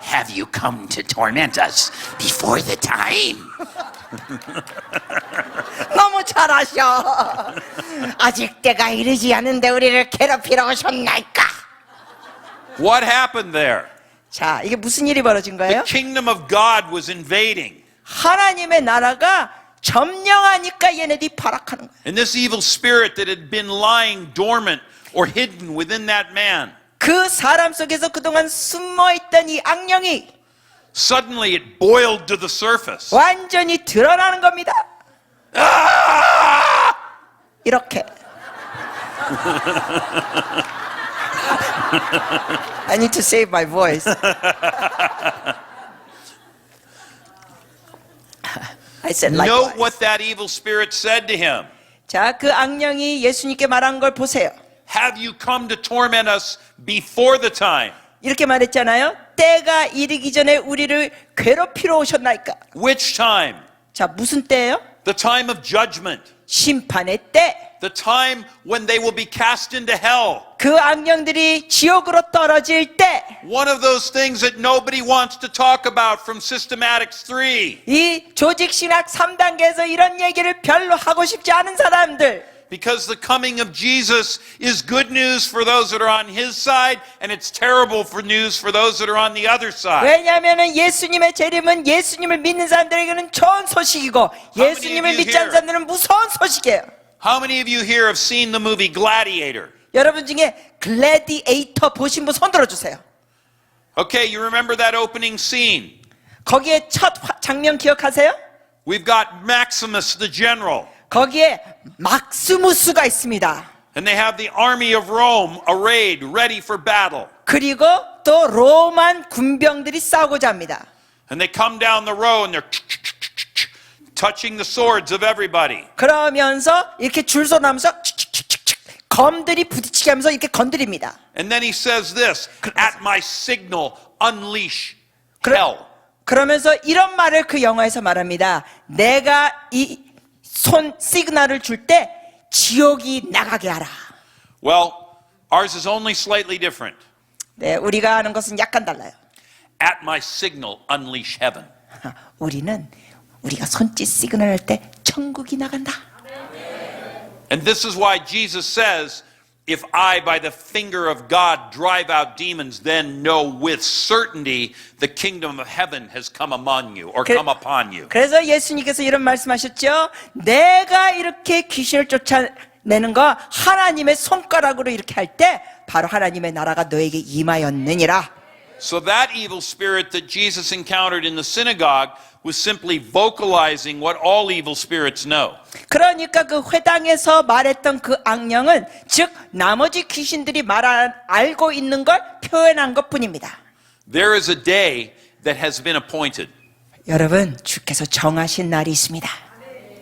Have you come to torment us before the time? 너무 잘하셔. 아직 때가 이르지 않은데 우리를 괴롭히러 오셨나이까. what happened there? 자, 이게 무슨 일이 벌어진 거예요? The kingdom of God was invading. 하나님의 나라가 점령하니까 얘네들이 발악하는 거예요. And this evil spirit that had been lying dormant or hidden within that man, 그 사람 속에서 그동안 숨어있던 이 악령이 suddenly it boiled to the surface. 완전히 드러나는 겁니다. Ah! 이렇게. I need to save my voice. I said Note likewise. what that evil spirit said to him. 자, 그 악령이 예수님께 말한 걸 보세요. Have you come to torment us before the time? 이렇게 말했잖아요. 때가 이르기 전에 우리를 괴롭히러 오셨나이까. Which time? 자, 무슨 때예요? The time of judgment. 심판의 때. The time when they will be cast into hell. 그 악령들이 지옥으로 떨어질 때. One of those things that nobody wants to talk about from Systematics 3. 이 조직신학 3단계에서 이런 얘기를 별로 하고 싶지 않은 사람들. Because the coming of Jesus is good news for those that are on his side, and it's terrible for news for those that are on the other side. 왜냐하면 예수님의 재림은 예수님을 믿는 사람들에게는 좋은 소식이고 예수님을 믿지 않는 사람들은 무서운 소식이에요. How many of you here have seen the movie Gladiator? 여러분 중에 글래디에이터 보신 분 손 들어주세요. Okay, you remember that opening scene? 거기에 첫 장면 기억하세요? We've got Maximus the general, 거기에 막스무스가 있습니다. and they have the army of Rome arrayed, ready for battle. 그리고 또 로만 군병들이 싸우고자 합니다. And they come down the row and they're touching the swords of everybody. 그러면서 이렇게 줄서나면서 검들이 부딪히게 하면서 이렇게 건드립니다. And then he says this, at my signal, unleash hell. 그러면서 이런 말을 그 영화에서 말합니다. 내가 이 손 시그널을 줄 때 지옥이 나가게 하라. Well, ours is only slightly different. 네, 우리가 하는 것은 약간 달라요. At my signal, unleash heaven. 우리가 손짓 시그널 할 때 천국이 나간다. And this is why Jesus says, if I, by the finger of God, drive out demons, then know with certainty the kingdom of heaven has come among you or come upon you. 그래서 예수님께서 이런 말씀하셨죠. 내가 이렇게 귀신을 쫓아내는 거 하나님의 손가락으로 이렇게 할 때 바로 하나님의 나라가 너에게 임하였느니라. So that evil spirit that Jesus encountered in the synagogue was simply vocalizing what all evil spirits know. 그러니까 그 회당에서 말했던 그 악령은 즉 나머지 귀신들이 알고 있는 걸 표현한 것뿐입니다. There is a day that has been appointed. 여러분, 주께서 정하신 날이 있습니다.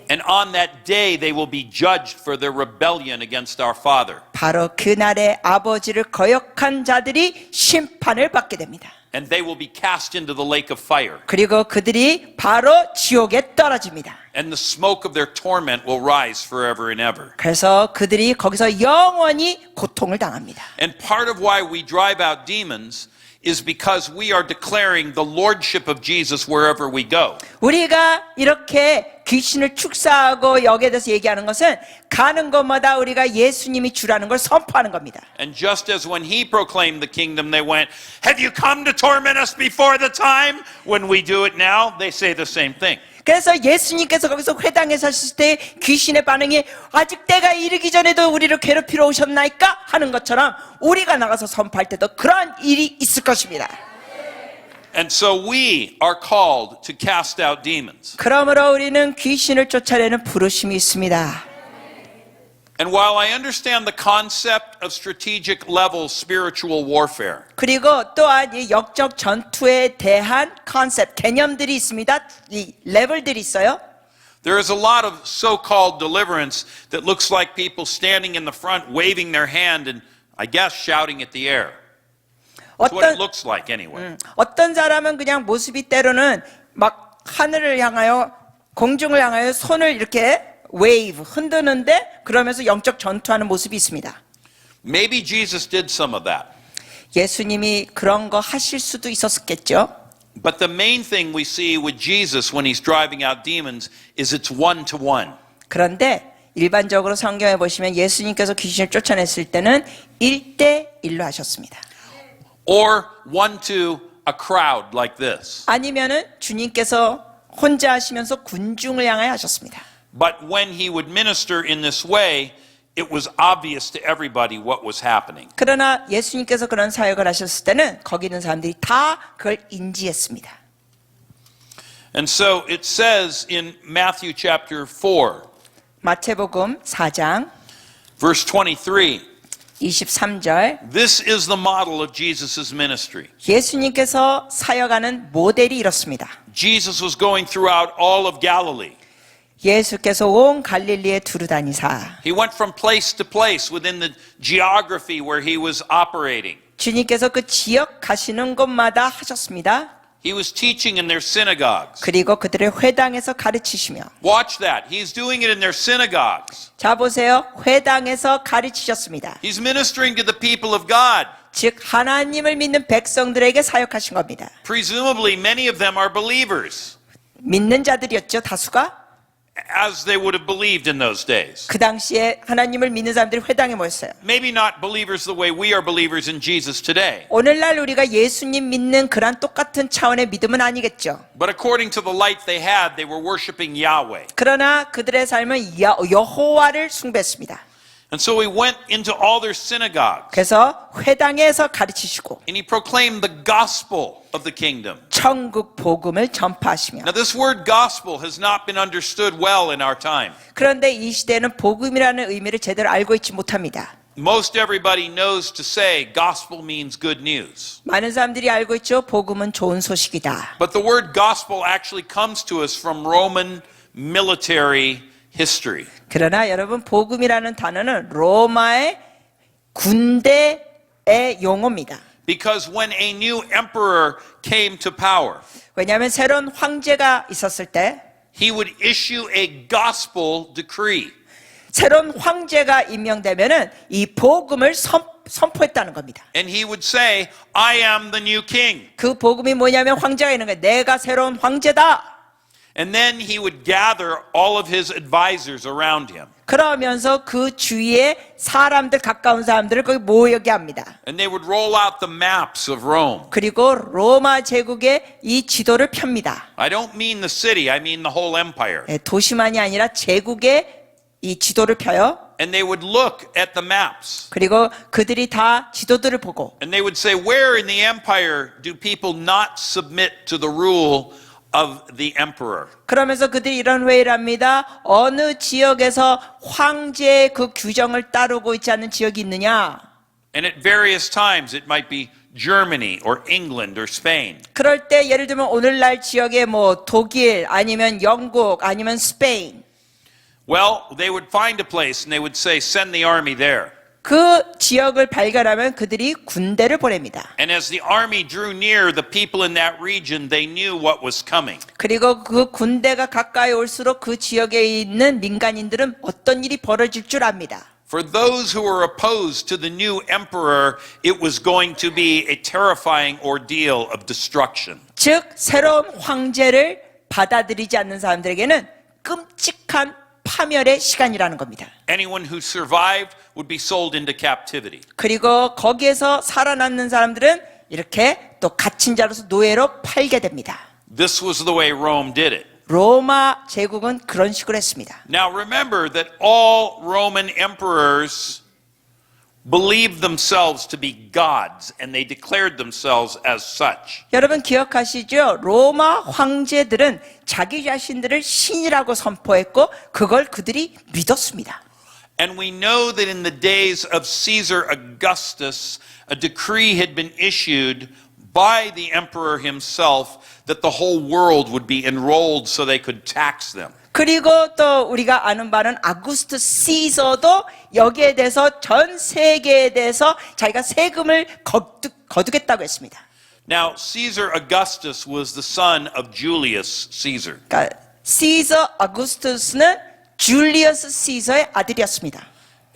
And on that day they will be judged for their rebellion against our Father. 바로 그날에 아버지를 거역한 자들이 심판을 받게 됩니다. And they will be cast into the lake of fire. 그리고 그들이 바로 지옥에 떨어집니다. And the smoke of their torment will rise forever and ever. 그래서 그들이 거기서 영원히 고통을 당합니다. And part of why we drive out demons is because we are declaring the lordship of Jesus wherever we go. 우리가 이렇게 귀신을 축사하고 여기에 대해서 얘기하는 것은 가는 곳마다 우리가 예수님이 주라는 걸 선포하는 겁니다. And just as when he proclaimed the kingdom, they went, have you come to torment us before the time? When we do it now, they say the same thing. 그래서 예수님께서 거기서 회당에 사실 때 귀신의 반응이 아직 때가 이르기 전에도 우리를 괴롭히러 오셨나이까 하는 것처럼 우리가 나가서 선포할 때도 그런 일이 있을 것입니다. And so we are called to cast out demons. 그러므로 우리는 귀신을 쫓아내는 부르심이 있습니다. And while I understand the concept of strategic level spiritual warfare, 그리고 또한 이 역적 전투에 대한 컨셉, 개념들이 있습니다. 이 레벨들이 있어요. there is a lot of so-called deliverance that looks like people standing in the front waving their hand and I guess shouting at the air. That's what it looks like anyway. 어떤 사람은 그냥 모습이 때로는 막 하늘을 향하여 공중을 향하여 손을 이렇게 웨이브 흔드는데 그러면서 영적 전투하는 모습이 있습니다. Maybe Jesus did some of that. 예수님이 그런 거 하실 수도 있었겠죠. But the main thing we see with Jesus when he's driving out demons is it's one-to-one. 그런데 일반적으로 성경에 보시면 예수님께서 귀신을 쫓아냈을 때는 1대1로 하셨습니다. Or one to a crowd like this. 아니면은 주님께서 혼자 하시면서 군중을 향하여 하셨습니다. But when he would minister in this way, it was obvious to everybody what was happening. 그러나 예수님께서 그런 사역을 하셨을 때는 거기 있는 사람들이 다 그걸 인지했습니다. And so it says in Matthew chapter 4, 마태복음 4장 verse 23, 23절 this is the model of Jesus' ministry. 예수님께서 사역하는 모델이 이렇습니다. Jesus was going throughout all of Galilee. 예수께서 온 갈릴리에 두루다니사 He went from place to place within the geography where he was operating. 주님께서 그 지역 가시는 곳마다 하셨습니다. He was teaching in their synagogues. 그리고 그들의 회당에서 가르치시며 Watch that. He's doing it in their synagogues. 자 보세요. 회당에서 가르치셨습니다. He's ministering to the people of God. 즉 하나님을 믿는 백성들에게 사역하신 겁니다. Presumably, many of them are believers, 믿는 자들이었죠. 다수가. as they would have believed in those days. 그 당시에 하나님을 믿는 사람들이 회당에 모였어요. Maybe not believers the way we are believers in Jesus today. 오늘날 우리가 예수님 믿는 그런 똑같은 차원의 믿음은 아니겠죠. But according to the light they had, they were worshiping Yahweh. 그러나 그들의 삶은 여호와를 숭배했습니다. And so he went into all their synagogues 그래서 회당에서 가르치시고 and he proclaimed the gospel of the kingdom. 천국 복음을 전파하시며 Now, this word gospel has not been understood well in our time. 그런데 이 시대에는 복음이라는 의미를 제대로 알고 있지 못합니다. Most everybody knows to say gospel means good news. 많은 사람들이 알고 있죠. 복음은 좋은 소식이다. But the word gospel actually comes to us from Roman military history. 그러나 여러분 복음이라는 단어는 로마의 군대의 용어입니다. Because when a new emperor came to power, 왜냐하면 새로운 황제가 있었을 때 he would issue a gospel decree. 새로운 황제가 임명되면은 이 복음을 선포했다는 겁니다. And he would say, I am the new king. 그 복음이 뭐냐면 황제가 있는 거예요. 내가 새로운 황제다. And then he would gather all of his advisors around him. 그러면서 그 주위에 사람들 가까운 사람들을 거기 모이게 합니다. And they would roll out the maps of Rome. 그리고 로마 제국의 이 지도를 펴니다. I don't mean the city, I mean the whole empire. 도시만이 아니라 제국의 이 지도를 펴요. And they would look at the maps. 그리고 그들이 다 지도들을 보고 And they would say, where in the empire do people not submit to the rule of the emperor? 그러면서 그들이 이런 회의를 합니다. 어느 지역에서 황제의 그 규정을 따르고 있지 않는 지역이 있느냐? And at various times it might be Germany or England or Spain. 그럴 때 예를 들면 오늘날 지역에 뭐 독일 아니면 영국 아니면 스페인 Well, they would find a place and they would say, send the army there. 그 지역을 발견하면 그들이 군대를 보냅니다. And as the army drew near, the people in that region, they knew what was coming. 그리고 그 군대가 가까이 올수록 그 지역에 있는 민간인들은 어떤 일이 벌어질 줄 압니다. For those who were opposed to the new emperor, it was going to be a terrifying ordeal of destruction. 즉 새로운 황제를 받아들이지 않는 사람들에게는 끔찍한 파멸의 시간이라는 겁니다. Anyone who survived would be sold into captivity. 그리고 거기에서 살아남는 사람들은 이렇게 또 갇힌 자로서 노예로 팔게 됩니다. This was the way Rome did it. 로마 제국은 그런 식으로 했습니다. Now remember that all Roman emperors believed themselves to be gods and they declared themselves as such. 여러분 기억하시죠? 로마 황제들은 자기 자신들을 신이라고 선포했고 그걸 그들이 믿었습니다. And we know that in the days of Caesar Augustus, a decree had been issued by the emperor himself that the whole world would be enrolled so they could tax them. 그리고 또 우리가 아는 바는 아구스투 시저도 여기에 대해서 전 세계에 대해서 자기가 세금을 거두겠다고 했습니다. Now, Caesar Augustus was the son of Julius Caesar. 그러니까 시저 아구스투스는 줄리어스 시저의 아들이었습니다.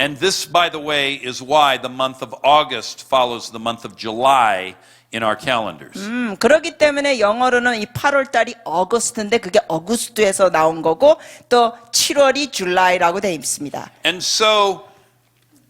And this, by the way, is why the month of August follows the month of July in our calendars. 그렇기 때문에 영어로는 이 8월 달이 어거스트인데 그게 어구스트에서 나온 거고 또 7월이 줄라이라고 되어 있습니다. And so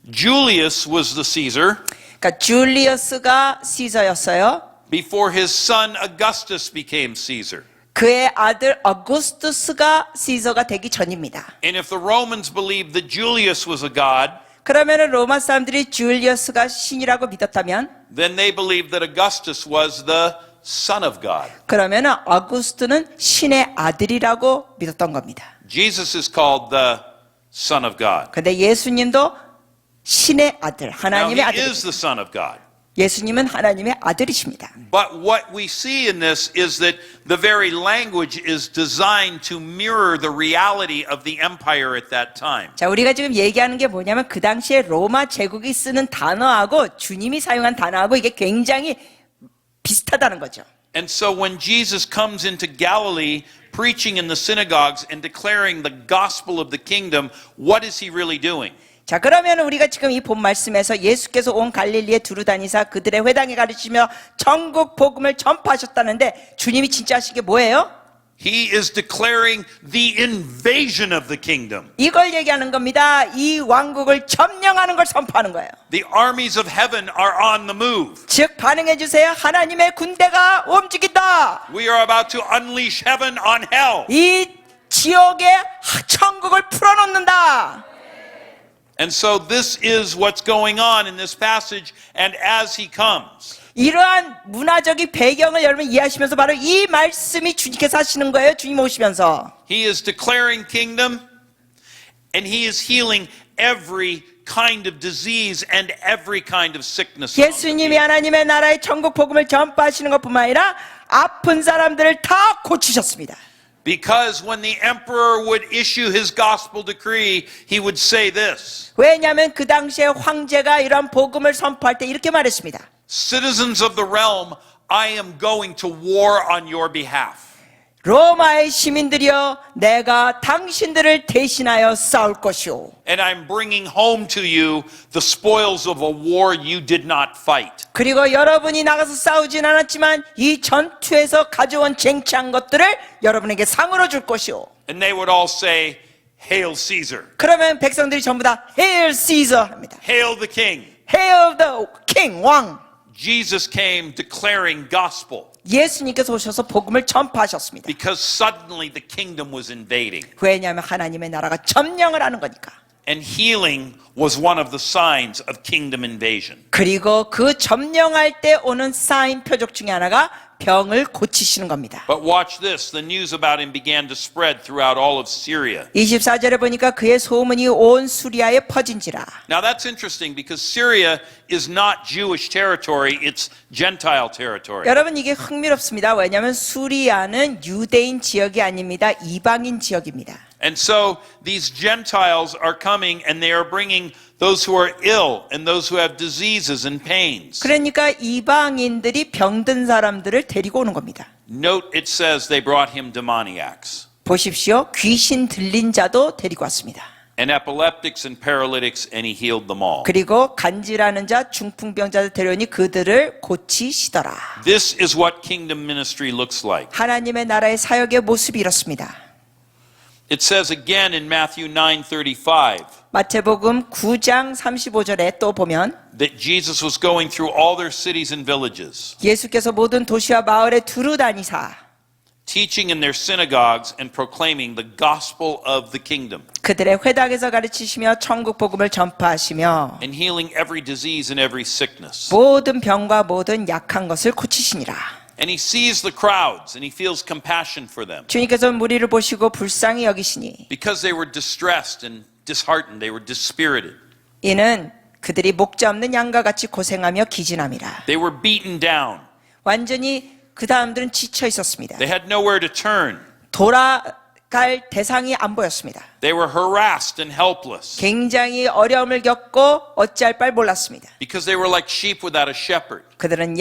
Julius was the Caesar 그러니까 줄리어스가 시저였어요. before his son Augustus became Caesar. 그의 아들 어구스투스가 시저가 되기 전입니다. And if the Romans believed that Julius was a god, 그러면 로마 사람들이 줄리어스가 신이라고 믿었다면 then they believed that Augustus was the son of God. 그러면 어구스트는 신의 아들이라고 믿었던 겁니다. Jesus is called the Son of God. 그런데 예수님도 신의 아들, Now, 하나님의 he 아들. is the Son of God. 예수님은 하나님의 아들이십니다. But what we see in this is that the very language is designed to mirror the reality of the empire at that time. 자, 우리가 지금 얘기하는 게 뭐냐면 그 당시에 로마 제국이 쓰는 단어하고 주님이 사용한 단어하고 이게 굉장히 비슷하다는 거죠. And so when Jesus comes into Galilee preaching in the synagogues and declaring the gospel of the kingdom, what is he really doing? 자, 그러면 우리가 지금 이 본 말씀에서 예수께서 온 갈릴리에 두루 다니사 그들의 회당에 가르치며 천국 복음을 전파하셨다는데 주님이 진짜 하신 게 뭐예요? He is declaring the invasion of the kingdom. 이걸 얘기하는 겁니다. 이 왕국을 점령하는 걸 선포하는 거예요. The armies of heaven are on the move. 즉 반응해 주세요. 하나님의 군대가 움직인다. We are about to unleash heaven on hell. 이 지옥에 천국을 풀어놓는다. And so this is what's going on in this passage, and as he comes. 이러한 문화적인 배경을 여러분 이해하시면서 바로 이 말씀이 주님께서 하시는 거예요. 주님 오시면서. He is declaring kingdom, and he is healing every kind of disease and every kind of sickness. 예수님이 하나님의 나라의 천국 복음을 전파하시는 것뿐만 아니라 아픈 사람들을 다 고치셨습니다. Because when the emperor would issue his gospel decree, he would say this. 왜냐하면 그 당시에 황제가 이런 복음을 선포할 때 이렇게 말했습니다. Citizens of the realm, I am going to war on your behalf. 로마의 시민들이여 내가 당신들을 대신하여 싸울 것이오. And I'm bringing home to you the spoils of a war you did not fight. 그리고 여러분이 나가서 싸우진 않았지만 이 전투에서 가져온 쟁취한 것들을 여러분에게 상으로 줄 것이오. And they would all say, Hail Caesar. 그러면 백성들이 전부 다 Hail Caesar 합니다. Hail the king. Hail the King, 왕. Jesus came declaring gospel 예수님께서 오셔서 복음을 전파하셨습니다. because suddenly the kingdom was invading. 왜냐하면 하나님의 나라가 점령을 하는 거니까. And healing was one of the signs of kingdom invasion. 그리고 그 점령할 때 오는 사인 표적 중에 하나가 병을 고치시는 겁니다. But watch this. The news about him began to spread throughout all of Syria. 24절에 보니까 그의 소문이 온 수리아에 퍼진지라. Now that's interesting because Syria is not Jewish territory, it's Gentile territory. 여러분 이게 흥미롭습니다. 왜냐하면 수리아는 유대인 지역이 아닙니다. 이방인 지역입니다. And so these Gentiles are coming and they are bringing those who are ill and those who have diseases and pains. 그러니까 이방인들이 병든 사람들을 데리고 오는 겁니다. Note it says they brought him demoniacs. 보십시오. 귀신 들린 자도 데리고 왔습니다. And epileptics and paralytics, and he healed them all. 그리고 간질하는 자, 중풍병자들 데려오니 그들을 고치시더라. This is what kingdom ministry looks like. 하나님의 나라의 사역의 모습이 이렇습니다. It says again in Matthew 9:35 마태복음 9장 35절에 또 보면 that Jesus was going through all their cities and villages, 예수께서 모든 도시와 마을에 두루 다니사 teaching in their synagogues and proclaiming the gospel of the kingdom, 그들의 회당에서 가르치시며 천국 복음을 전파하시며 and healing every disease and every sickness. 모든 병과 모든 약한 것을 고치시니라. And he sees the crowds and he feels compassion for them 주님께서 무리를 보시고 불쌍히 여기시니 because they were distressed and disheartened. They were dispirited. 이는 그들이 목자 없는 양과 같이 고생하며 기진함이라. They were beaten down. 완전히 그 사람들은 지쳐 있었습니다. They had nowhere to turn. 돌아갈 대상이 안 보였습니다. They were harassed and helpless 굉장히 어려움을 겪고 어찌할 바를 몰랐습니다. because they were like sheep without a shepherd. 그들은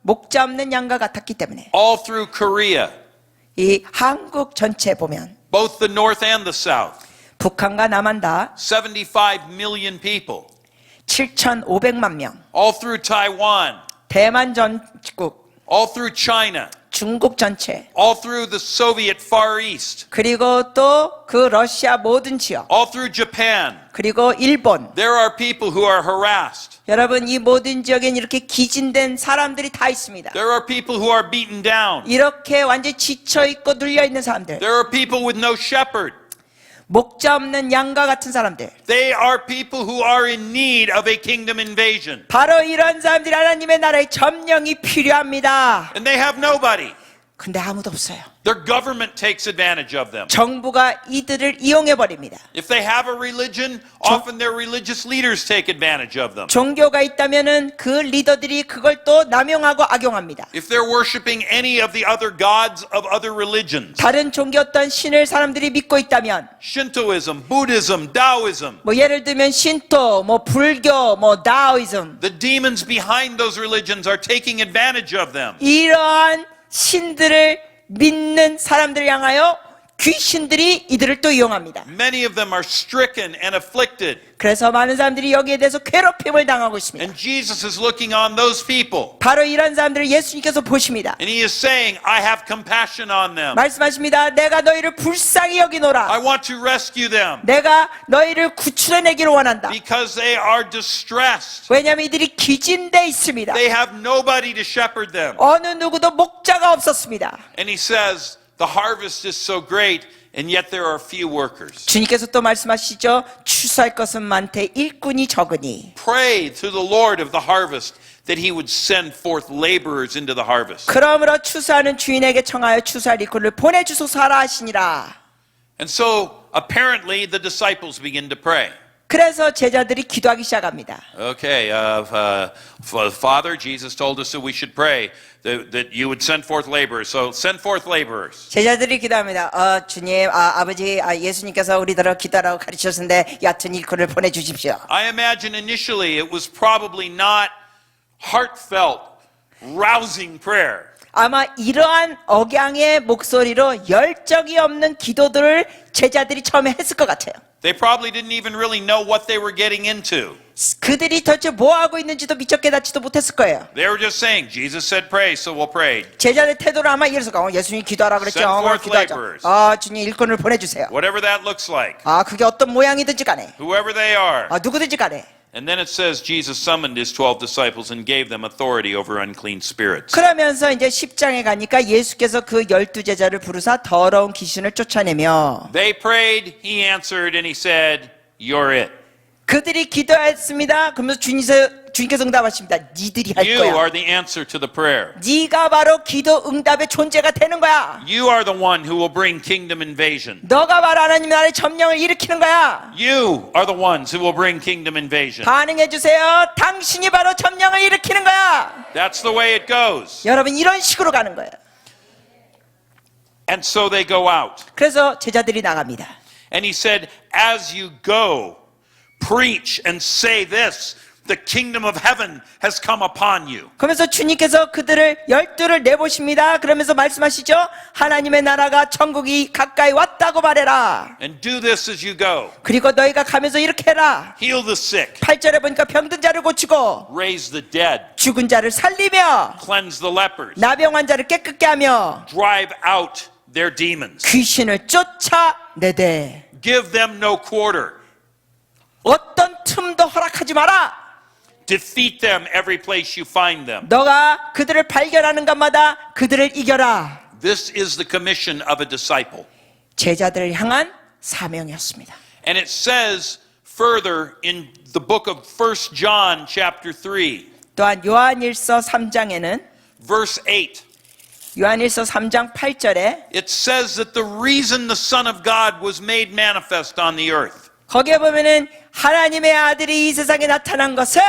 목자 없는 양과 같았기 때문에 All through Korea, 이 한국 전체에 보면 both the North and the South, 북한과 남한 다 75 million people. 7,500만 명, All through Taiwan, 대만 전국, all through China, 중국 전체, all through the Soviet Far East, 그리고 또 그 러시아 모든 지역, all through Japan. 그리고 일본. There are people who are harassed. 여러분, 이 모든 지역엔 이렇게 기진된 사람들이 다 있습니다. There are people who are beaten down. 이렇게 완전히 지쳐 있고 눌려 있는 사람들, There are people with no shepherd. 목자 없는 양과 같은 사람들, They are people who are in need of a kingdom invasion. 바로 이런 사람들이 하나님의 나라의 점령이 필요합니다. And they have nobody. 근데 아무도 없어요. Their government takes advantage of them. 정부가 이들을 이용해 버립니다. If they have a religion, often their religious leaders take advantage of them. 종교가 있다면은 그 리더들이 그걸 또 남용하고 악용합니다. If they're worshiping any of the other gods of other religions, 다른 종교 어떤 신을 사람들이 믿고 있다면, Shintoism, Buddhism, Taoism, 뭐 예를 들면 신토, 뭐 불교, 뭐 다오이즘, the demons behind those religions are taking advantage of them. 이러한 신들을 믿는 사람들을 향하여 귀신들이 이들을 또 이용합니다. Many of them are stricken and afflicted. 그래서 많은 사람들이 여기에 대해서 괴롭힘을 당하고 있습니다. And Jesus is looking on those people. 바로 이런 사람들을 예수님께서 보십니다. And he is saying, I have compassion on them. 말씀하십니다. 내가 너희를 불쌍히 I 여기노라. want to rescue them 내가 너희를 구출해내기를 원한다. because they are distressed. 왜냐하면 이들이 기진돼 있습니다. They have nobody to shepherd them. 어느 누구도 목자가 없었습니다. And he says, the harvest is so great, and yet there are few workers. 주님께서 또 말씀하시죠. 추수할 것은 많되 일꾼이 적으니. Pray to the Lord of the harvest that he would send forth laborers into the harvest. 그러므로 추수하는 주인에게 청하여 추수할 일꾼을 보내주소서라 하시니라. And so apparently the disciples begin to pray. 그래서 제자들이 기도하기 시작합니다. Okay, Father, Jesus told us that we should pray that you would send forth laborers. So send forth laborers. 제자들이 기도합니다. 주님, 아버지, 예수님께서 우리들을 기도하라고 가르치셨는데 얕은 일꾼을 보내주십시오. I imagine initially it was probably not heartfelt, rousing prayer. 아마 이러한 억양의 목소리로 열정이 없는 기도들을 제자들이 처음에 했을 것 같아요. They probably didn't even really know what they were getting into. 그들이 도대체 뭐 하고 있는지도 미처 깨닫지도 못했을 거예요. They were just saying, Jesus said pray, so we'll pray. 제자들 태도를 아마 이래서 예수님이 기도하라 그랬죠. Send forth 기도하자. laborers. 주님 일꾼을 보내주세요. Whatever that looks like, 그게 어떤 모양이든지 간에, whoever they are. 누구든지 간에. And then it says Jesus summoned his 12 disciples and gave them authority over unclean spirits. 그러면서 이제 10장에 가니까 예수께서 그 12제자를 부르사 더러운 귀신을 쫓아내며 They prayed, he answered, and he said, you're it. 그들이 기도했습니다. 그러면서 주님께서 응답하십니다. 니들이 할 You 거야. are the answer to the prayer. 네가 바로 기도 응답의 존재가 되는 거야. You are the one who will bring kingdom invasion. 너가 바로 하나님 나라의 점령을 일으키는 거야. You are the ones who will bring kingdom invasion. 반응해 주세요. 당신이 바로 점령을 일으키는 거야. That's the way it goes. 여러분 이런 식으로 가는 거예요. And so they go out. 그래서 제자들이 나갑니다. And he said, as you go, preach and say this, the kingdom of heaven has come upon you. 그러면서 주님께서 그들을 12를 내보십니다. 그러면서 말씀하시죠. 하나님의 나라가 천국이 가까이 왔다고 말해라. And do this as you go. 그리고 너희가 가면서 이렇게 해라. Heal the sick, 8절에 보니까 병든 자를 고치고 raise the dead, 죽은 자를 살리며 cleanse the lepers, 나병 환자를 깨끗게 하며 drive out their demons, 귀신을 쫓아내되 give them no quarter, 어떤 틈도 허락하지 마라. defeat them every place you find them. 너가 그들을 발견하는 것마다 그들을 이겨라. This is the commission of a disciple. 제자들을 향한 사명이었습니다. And it says further in the book of 1 John chapter 3, 또한 요한일서 3장에는 verse 8. 요한일서 3장 8절에 It says that the reason the Son of God was made manifest on the earth 거기에 보면은 하나님의 아들이 이 세상에 나타난 것은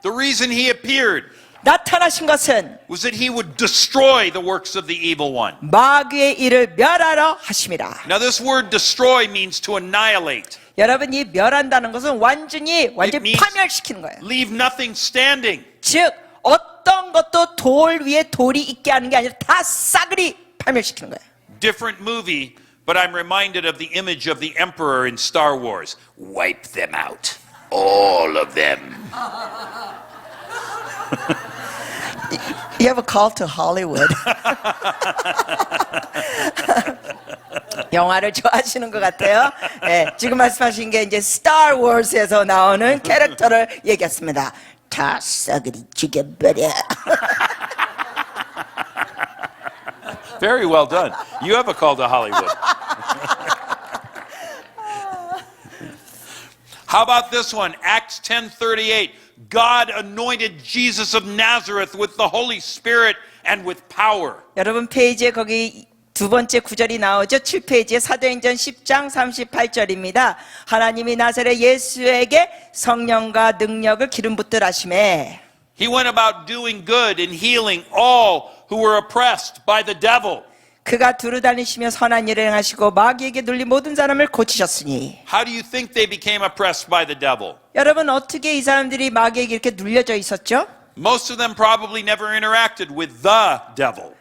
the reason he appeared 나타나신 것은 was that he would destroy the works of the evil one. 마귀의 일을 멸하러 하심이라. Now this word destroy means to annihilate. 여러분 이 멸한다는 것은 완전히 It means 파멸시키는 거예요. leave nothing standing. 즉 어떤 것도 돌 위에 돌이 있게 하는 게 아니라 다 싸그리 파멸시키는 거예요. Different movie, but I'm reminded of the image of the emperor in Star Wars. Wipe them out. All of them. You have a call to Hollywood. 영화를 좋아하시는 것 같아요. 네, 지금 말씀하신 게 이제 스타 워즈에서 나오는 캐릭터를 얘기했습니다. 다 싸그리 죽여버려. Very well done. You have a call to Hollywood. How about this one? Acts 10:38. God anointed Jesus of Nazareth with the Holy Spirit and with power. 여러분 페이지에 거기 두 번째 구절이 나오죠. 7페이지에 사도행전 10장 38절입니다. 하나님이 나사렛 예수에게 성령과 능력을 기름 붓듯 하심에 He went about doing good and healing all who were oppressed by the devil. 그가 두루 다니시며 선한 일을 행하시고 마귀에게 눌린 모든 사람을 고치셨으니. How do you think they became oppressed by the devil? 여러분 어떻게 이 사람들이 마귀에게 이렇게 눌려져 있었죠? Most of them probably never interacted with the devil.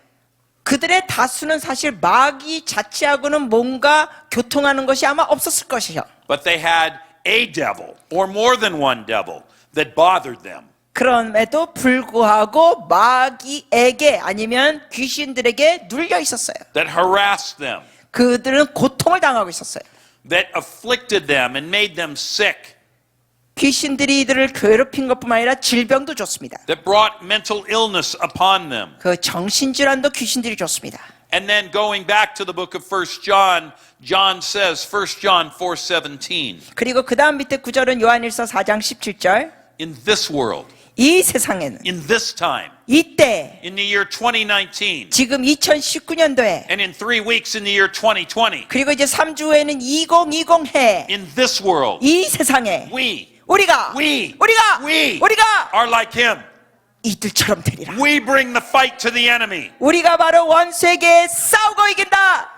그들의 다수는 사실 마귀 자체하고는 뭔가 교통하는 것이 아마 없었을 것이요. But they had a devil, or more than one devil, that bothered them. 그럼에도 불구하고 마귀에게 아니면 귀신들에게 눌려 있었어요. That harassed them, 그들은 고통을 당하고 있었어요. that afflicted them and made them sick, 귀신들이 이들을 괴롭힌 것뿐만 아니라 질병도 줬습니다. that brought mental illness upon them. 그 정신질환도 귀신들이 줬습니다. And then going back to the book of 1 John, John says, 1 John 4:17, 그리고 그 다음 밑에 구절은 요한일서 4장 17절 in this world, 이 세상에는 in this time, 이때 in the year 2019, 지금 2019년도에 and in 3 weeks in the year 2020, 그리고 이제 3주 후에는 2020해 in this world, 이 세상에 우리가 우리가 are like him. 이들처럼 되리라. We bring the fight to the enemy. 우리가 바로 원수에게 싸우고 이긴다.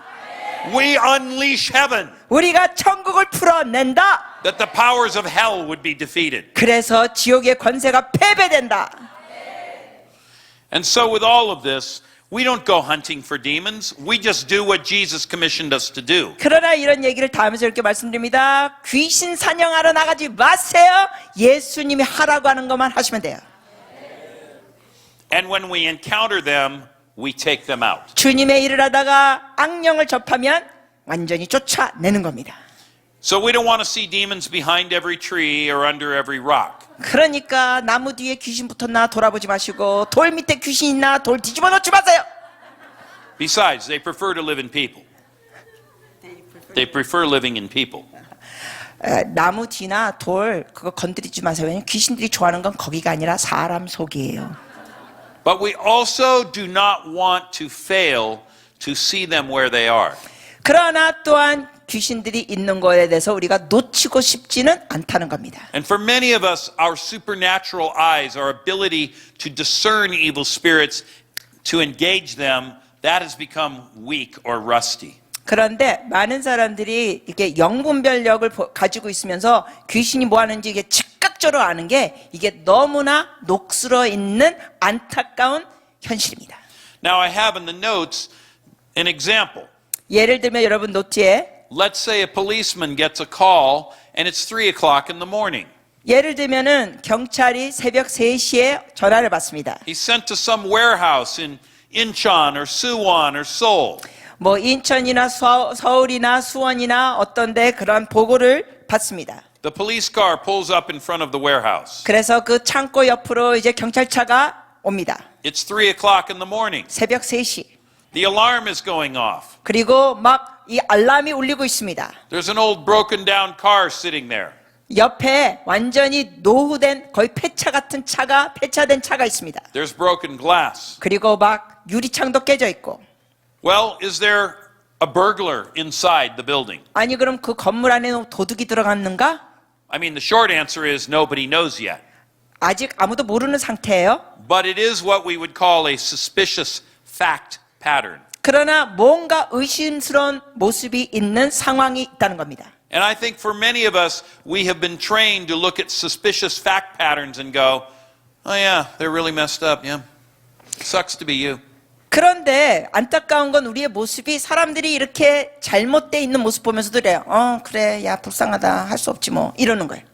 We unleash heaven, 우리가 천국을 풀어낸다. that the powers of hell would be defeated. 그래서 지옥의 권세가 패배된다. And so with all of this, we don't go hunting for demons. We just do what Jesus commissioned us to do. 그러나 이런 얘기를 다 하면서 이렇게 말씀드립니다. 귀신 사냥하러 나가지 마세요. 예수님이 하라고 하는 것만 하시면 돼요. And when we encounter them, we take them out. 주님의 일을 하다가 악령을 접하면 완전히 쫓아내는 겁니다. So we don't want to see demons behind every tree or under every rock. 그러니까 나무 뒤에 귀신 붙었나 돌아보지 마시고 돌 밑에 귀신 있나 돌 뒤집어 놓지 마세요. Besides, they prefer to live in people. They prefer living in people. 나무 뒤나 돌 그거 건드리지 마세요. 왜냐면 귀신들이 좋아하는 건 거기가 아니라 사람 속이에요. But we also do not want to fail to see them where they are. 그러나 또한 귀신들이 있는 거에 대해서 우리가 놓치고 싶지는 않다는 겁니다. And for many of us, our supernatural eyes, our ability to discern evil spirits, to engage them, that has become weak or rusty. 그런데 많은 사람들이 이렇게 영분별력을 가지고 있으면서 귀신이 뭐 하는지 이게 즉각적으로 아는 게 이게 너무나 녹슬어 있는 안타까운 현실입니다. Now I have in the notes an example. 예를 들면 여러분 노트에 Let's say a policeman gets a call and it's 3 o'clock in the morning. 예를 들면은 경찰이 새벽 3시에 전화를 받습니다. He's sent to some warehouse in Incheon or Suwon or Seoul. 뭐 인천이나 서울이나 수원이나 어떤 데 그런 보고를 받습니다. The police car pulls up in front of the warehouse. 그래서 그 창고 옆으로 이제 경찰차가 옵니다. It's 3 o'clock in the morning. 새벽 3시. The alarm is going off. 그리고 막 이 알람이 울리고 있습니다. There's an old broken down car sitting there. 옆에 완전히 노후된 거의 폐차된 차가 있습니다. There's broken glass. 그리고 막 유리창도 깨져 있고. Well, is there a burglar inside the building? 아니 그럼 그 건물 안에 도둑이 들어갔는가? I mean, the short answer is nobody knows yet. 아직 아무도 모르는 상태예요. But it is what we would call a suspicious fact pattern. 그러나 뭔가 의심스러운 모습이 있는 상황이 있다는 겁니다. And I think for many of us, we have been trained to look at suspicious fact patterns and go, oh yeah, they're really messed up, yeah. Sucks to be you. 그런데 안타까운 건 우리의 모습이 사람들이 이렇게 잘못되어 있는 모습 보면서도 그래요. 그래, 야 불쌍하다, 할 수 없지 뭐 이러는 거예요.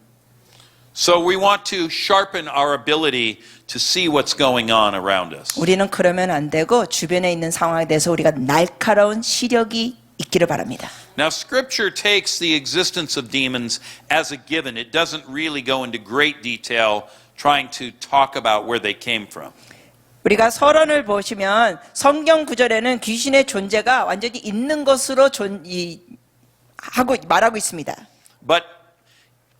So we want to sharpen our ability to see what's going on around us. 우리는 그러면 안 되고 주변에 있는 상황에 대해서 우리가 날카로운 시력이 있기를 바랍니다. Now, Scripture takes the existence of demons as a given. It doesn't really go into great detail trying to talk about where they came from. 우리가 서론을 보시면 성경 구절에는 귀신의 존재가 완전히 있는 것으로 말하고 있습니다. But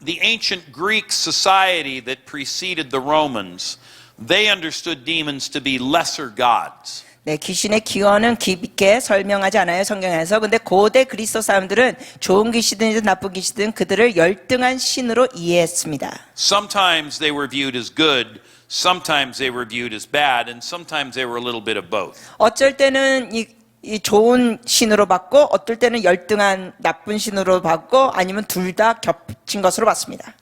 the ancient Greek society that preceded the Romans, they understood demons to be lesser gods. 네, 귀신의 기원은 깊게 설명하지 않아요, 성경에서. 근데 고대 그리스도 사람들은 좋은 귀신이든 나쁜 귀신이든 그들을 열등한 신으로 이해했습니다. Sometimes they were viewed as good, sometimes they were viewed as bad, and sometimes they were a little bit of both. 어쩔 때는 이 좋은 신으로 봤고, 어떨 때는 열등한 나쁜 신으로 봤고, 아니면 둘 다 겹친 것으로 봤습니다.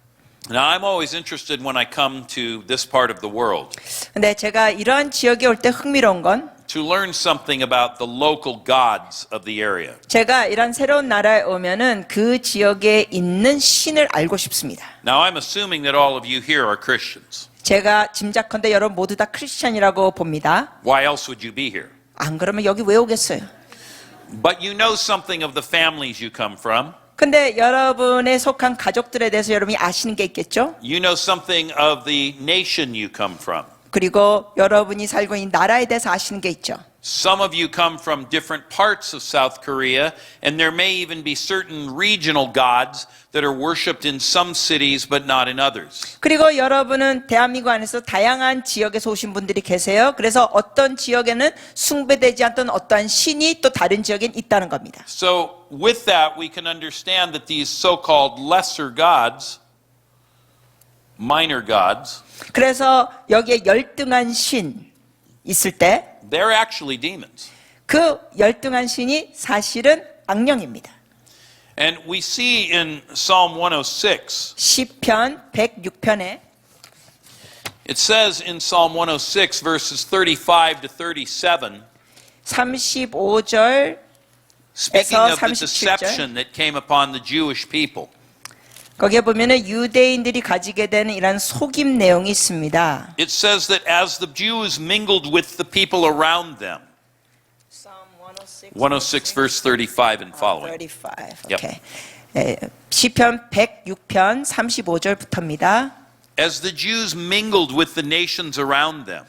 Now, I'm always interested when I come to this part of the world 근데 제가 이러한 지역에 올 때 흥미로운 건 to learn something about the local gods of the area. 제가 이런 새로운 나라에 오면은 그 지역에 있는 신을 알고 싶습니다. Now, I'm assuming that all of you here are Christians. 제가 짐작컨대 여러분 모두 다 크리스찬이라고 봅니다. Why else would you be here? 안 그러면 여기 왜 오겠어요? But you know something of the families you come from. 근데 여러분의 속한 가족들에 대해서 여러분이 아시는 게 있겠죠? You know something of the nation you come from. 그리고 여러분이 살고 있는 나라에 대해서 아시는 게 있죠. Some of you come from different parts of South Korea, and there may even be certain regional gods that are worshipped in some cities but not in others. 그리고 여러분은 대한민국 안에서 다양한 지역에서 오신 분들이 계세요. 그래서 어떤 지역에는 숭배되지 않던 어떠한 신이 또 다른 지역엔 있다는 겁니다. So with that, we can understand that these so-called lesser gods, minor gods, 그래서 여기에 열등한 신 있을 때 they're actually demons. 그 열등한 신이 사실은 악령입니다. And we see in Psalm 106, 시편 106편에 it says in Psalm 106 verses 35 to 37, 35절 speaking of the 37절. deception that came upon the Jewish people. 거기에 보면은 유대인들이 가지게 되는 이런 속임 내용이 있습니다. It says that as the Jews mingled with the people around them, 106 verse 35 and following. 35. Yep. 오케이. 시편 106편 35절부터입니다. As the Jews mingled with the nations around them,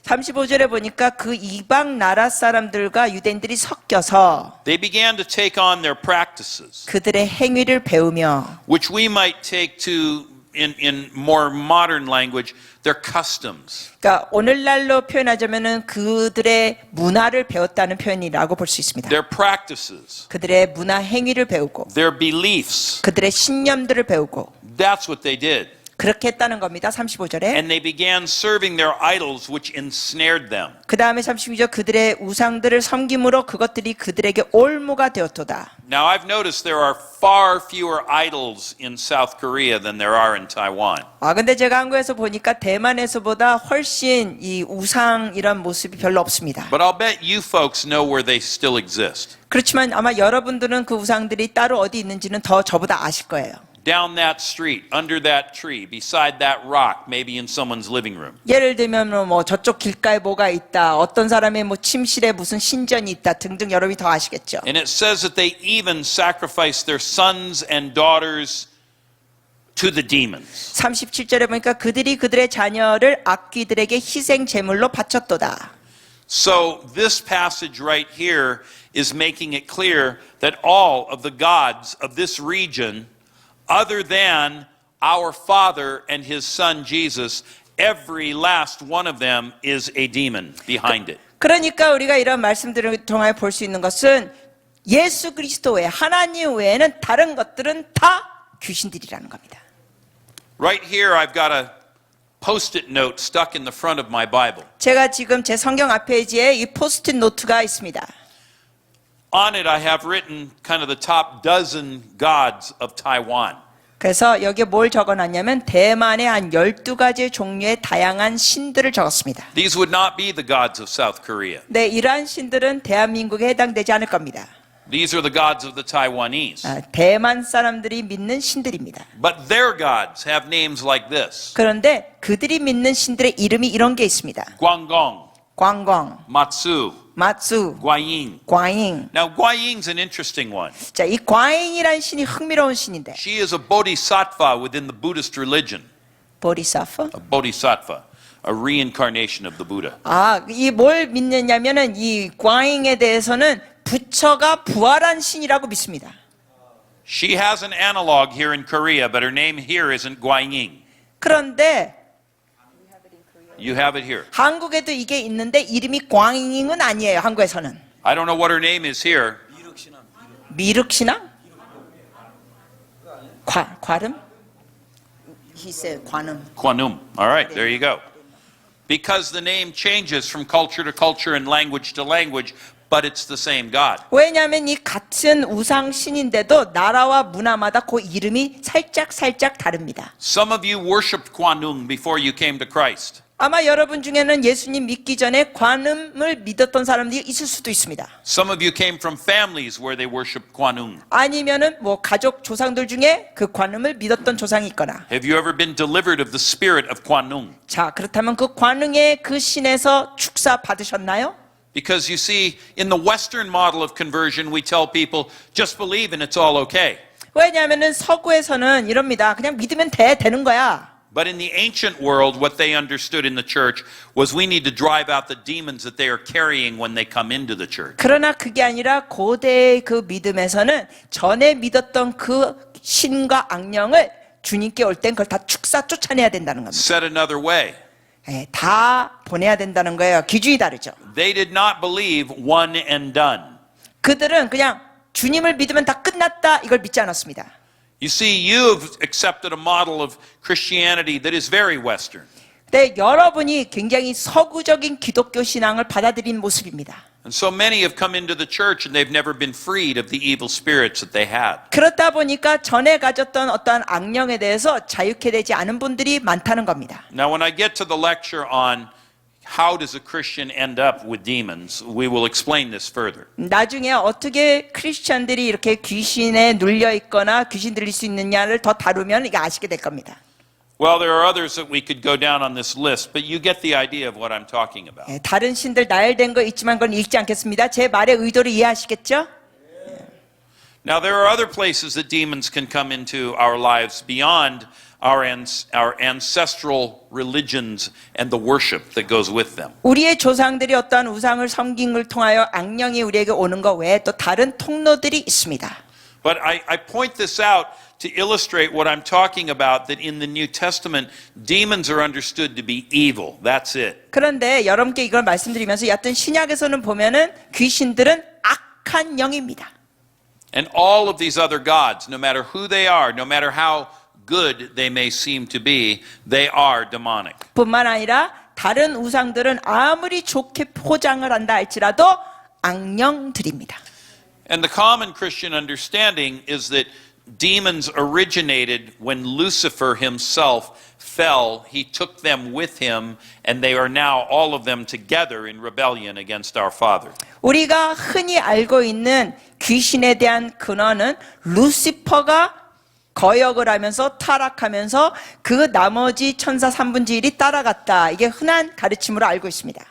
35절에 보니까 그 이방 나라 사람들과 유대인들이 섞여서 they began to take on their practices, 그들의 행위를 배우며 which we might take to, in more modern language, their customs. 그러니까 오늘날로 표현하자면은 그들의 문화를 배웠다는 표현이라고 볼 수 있습니다. Their practices, 그들의 문화 행위를 배우고 their beliefs. 그들의 신념들을 배우고 That's what they did. 그렇게 했다는 겁니다. 35절에. And they began serving their idols, which ensnared them. 그 다음에 32절 그들의 우상들을 섬김으로 그것들이 그들에게 올무가 되었도다. Now, I've noticed there are far fewer idols in South Korea than there are in Taiwan. 근데 제가 한국에서 보니까 대만에서보다 훨씬 이 우상 이런 모습이 별로 없습니다. But I'll bet you folks know where they still exist. 그렇지만 아마 여러분들은 그 우상들이 따로 어디 있는지는 더 저보다 아실 거예요. Down that street, under that tree, beside that rock, maybe in someone's living room. 예를 들면 뭐 저쪽 길가에 뭐가 있다, 어떤 사람의 뭐 침실에 무슨 신전이 있다 등등 여러분이 더 아시겠죠. And it says that they even sacrificed their sons and daughters to the demons. 37절에 보니까 그들이 그들의 자녀를 악귀들에게 희생 제물로 바쳤도다. So this passage right here is making it clear that all of the gods of this region, other than our Father and His Son Jesus, every last one of them is a demon behind it. 그러니까 우리가 이런 말씀들을 통해 볼 수 있는 것은 예수 그리스도 외에 하나님 외에는 다른 것들은 다 귀신들이라는 겁니다. Right here, I've got a post-it note stuck in the front of my Bible. 제가 지금 제 성경 앞페이지에 이 포스트잇 노트가 있습니다. On it, I have written kind of the top dozen gods of Taiwan. 그래서 여기에 뭘 적어놨냐면 대만의 한 12가지 종류의 다양한 신들을 적었습니다. These would not be the gods of South Korea. 네, 이러한 신들은 대한민국에 해당되지 않을 겁니다. These are the gods of the Taiwanese. 대만 사람들이 믿는 신들입니다. But their gods have names like this. 그런데 그들이 믿는 신들의 이름이 이런 게 있습니다. Guanggong, 광광, Matsu, 마츠, Guaying. 과잉. Now, Guaying's an interesting one. 자, 이 과잉이라는 신이 흥미로운 신인데 She is a bodhisattva within the Buddhist religion. 보리사프? A bodhisattva, a reincarnation of the Buddha. 이 뭘 믿느냐면은 이 과잉에 대해서는 부처가 부활한 신이라고 믿습니다. She has an analog here in Korea, but her name here isn't Guaying. 그런데 You have it here. 한국에도 이게 있는데 이름이 광잉은 아니에요. 한국에서는. I don't know what her name is here. 미륵신앙? 과름? He said 관음. Kwanum. All right, there you go. Because the name changes from culture to culture and language to language, but it's the same God. 왜냐하면 이 같은 우상 신인데도 나라와 문화마다 그 이름이 살짝 다릅니다. Some of you worshipped Kwanum before you came to Christ. 아마 여러분 중에는 예수님 믿기 전에 관음을 믿었던 사람들이 있을 수도 있습니다. Some of you came from families where they worshiped Kwanum. 아니면은 뭐 가족 조상들 중에 그 관음을 믿었던 조상이 있거나. Have you ever been delivered of the spirit of Kwanum? 자, 그렇다면 그 관음의 그 신에서 축사 받으셨나요? Because you see, in the Western model of conversion, we tell people, just believe and it's all okay. 왜냐하면은 서구에서는 이럽니다. 그냥 믿으면 되는 거야. But in the ancient world, what they understood in the church was we need to drive out the demons that they are carrying when they come into the church. 그러나 그게 아니라 고대의 그 믿음에서는 전에 믿었던 그 신과 악령을 주님께 올 땐 그걸 다 축사 쫓아내야 된다는 겁니다. Said another way, 다 보내야 된다는 거예요. 기준이 다르죠. they did not believe one and done. 그들은 그냥 주님을 믿으면 다 끝났다 이걸 믿지 않았습니다. You see, you've accepted a model of Christianity that is very Western. 네, 여러분이 굉장히 서구적인 기독교 신앙을 받아들인 모습입니다. And so many have come into the church and they've never been freed of the evil spirits that they had. 그렇다 보니까 전에 가졌던 어떠한 악령에 대해서 자유케 되지 않은 분들이 많다는 겁니다. Now, when I get to the lecture on how does a Christian end up with demons, we will explain this further. 나중에 어떻게 크리스천들이 이렇게 귀신에 눌려 있거나 귀신 들릴 수 있느냐를 더 다루면 이게 아시게 될 겁니다. Well, there are others that we could go down on this list, but you get the idea of what I'm talking about. 다른 신들 나열된 거 있지만 그건 읽지 않겠습니다. 제 말의 의도를 이해하시겠죠? Now, there are other places that demons can come into our lives beyond our ancestral religions and the worship that goes with them. 우리의 조상들이 어떠한 우상을 섬긴 걸 통하여 악령이 우리에게 오는 것 외에 또 다른 통로들이 있습니다. But I point this out to illustrate what I'm talking about, that in the New Testament, demons are understood to be evil. That's it. 그런데 여러분께 이걸 말씀드리면서 여하튼 신약에서는 보면은 귀신들은 악한 영입니다. And all of these other gods, no matter who they are, no matter how good they may seem to be, they are demonic. 뿐만 아니라 다른 우상들은 아무리 좋게 포장을 한다 할지라도 악령들입니다. And the common Christian understanding is that demons originated when Lucifer himself fell. He took them with him, and they are now all of them together in rebellion against our Father. 우리가 흔히 알고 있는 귀신에 대한 근원은 루시퍼가 거역을 하면서 타락하면서 그 나머지 천사 3분의 1이 따라갔다. 이게 흔한 가르침으로 알고 있습니다.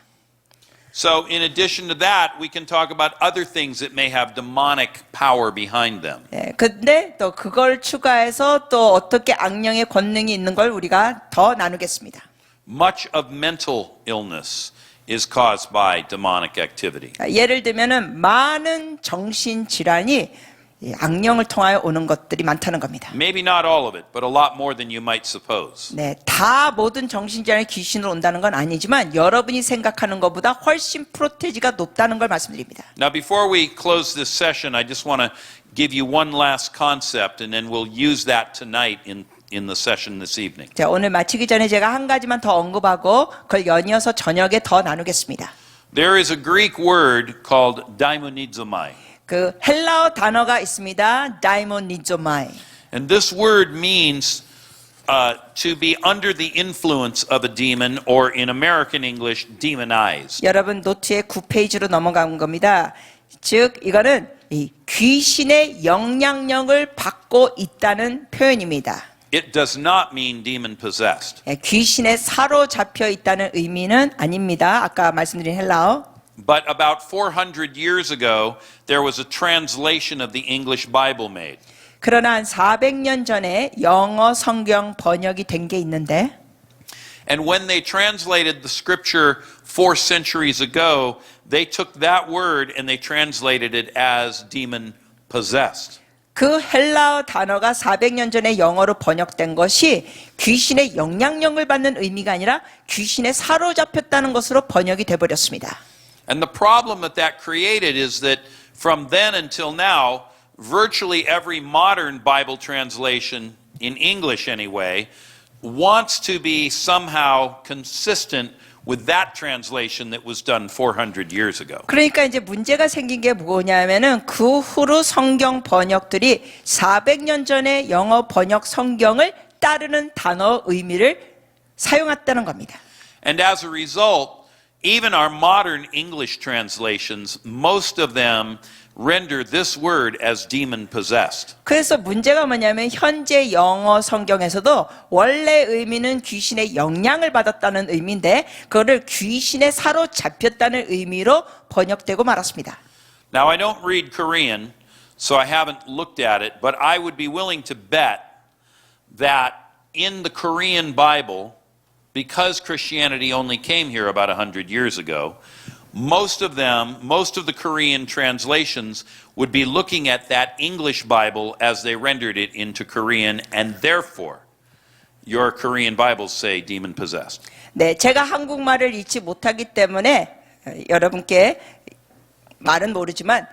So in addition to that, we can talk about other things that may have demonic power behind them. 근데 또 그걸 추가해서 또 어떻게 악령의 권능이 있는 걸 우리가 더 나누겠습니다. Much of mental illness is caused by demonic activity. 예를 들면은 많은 정신 질환이 이 악령을 통하여 오는 것들이 많다는 겁니다. Maybe not all of it, but a lot more than you might suppose. 네, 다 모든 정신질환의 귀신으로 온다는 건 아니지만 여러분이 생각하는 것보다 훨씬 프로테지가 높다는 걸 말씀드립니다. Now, before we close this session, I just want to give you one last concept, and then we'll use that tonight in the session this evening. 자, 오늘 마치기 전에 제가 한 가지만 더 언급하고 그걸 연이어서 저녁에 더 나누겠습니다. There is a Greek word called daimonizomai. 그 헬라어 단어가 있습니다. 다이모니조마이. And this word means to be under the influence of a demon, or in American English, demonized. 여러분 노트의 9페이지로 넘어간 겁니다. 즉 이거는 이 귀신의 영향력을 받고 있다는 표현입니다. It does not mean demon possessed. 귀신에 사로잡혀 있다는 의미는 아닙니다. 아까 말씀드린 헬라어. But about 400 years ago, there was a translation of the English Bible made. 그러나 한 400년 전에 영어 성경 번역이 된 게 있는데 And when they translated the scripture 4 centuries ago, they took that word and they translated it as demon possessed. 그 헬라어 단어가 400년 전에 영어로 번역된 것이 귀신의 영향력을 받는 의미가 아니라 귀신에 사로잡혔다는 것으로 번역이 돼버렸습니다. And the problem that created is that from then until now, virtually every modern Bible translation, in English anyway, wants to be somehow consistent with that translation that was done 400 years ago. 그러니까 이제 문제가 생긴 게 뭐냐면은 그 후로 성경 번역들이 400년 전에 영어 번역 성경을 따르는 단어 의미를 사용했다는 겁니다. And as a result, even our modern English translations, most of them render this word as demon possessed. 그래서 문제가 뭐냐면 현재 영어 성경에서도 원래 의미는 귀신의 영향을 받았다는 의미인데 그거를 귀신에 사로잡혔다는 의미로 번역되고 말았습니다. Now, I don't read Korean, so I haven't looked at it, but I would be willing to bet that in the Korean Bible, because Christianity only came here about 100 years ago, most of the Korean translations would be looking at that English Bible as they rendered it into Korean, and therefore, your Korean Bibles say demon possessed. 네, 제가 한국말을 읽지 못하기 때문에 여러분께 말은 모르지만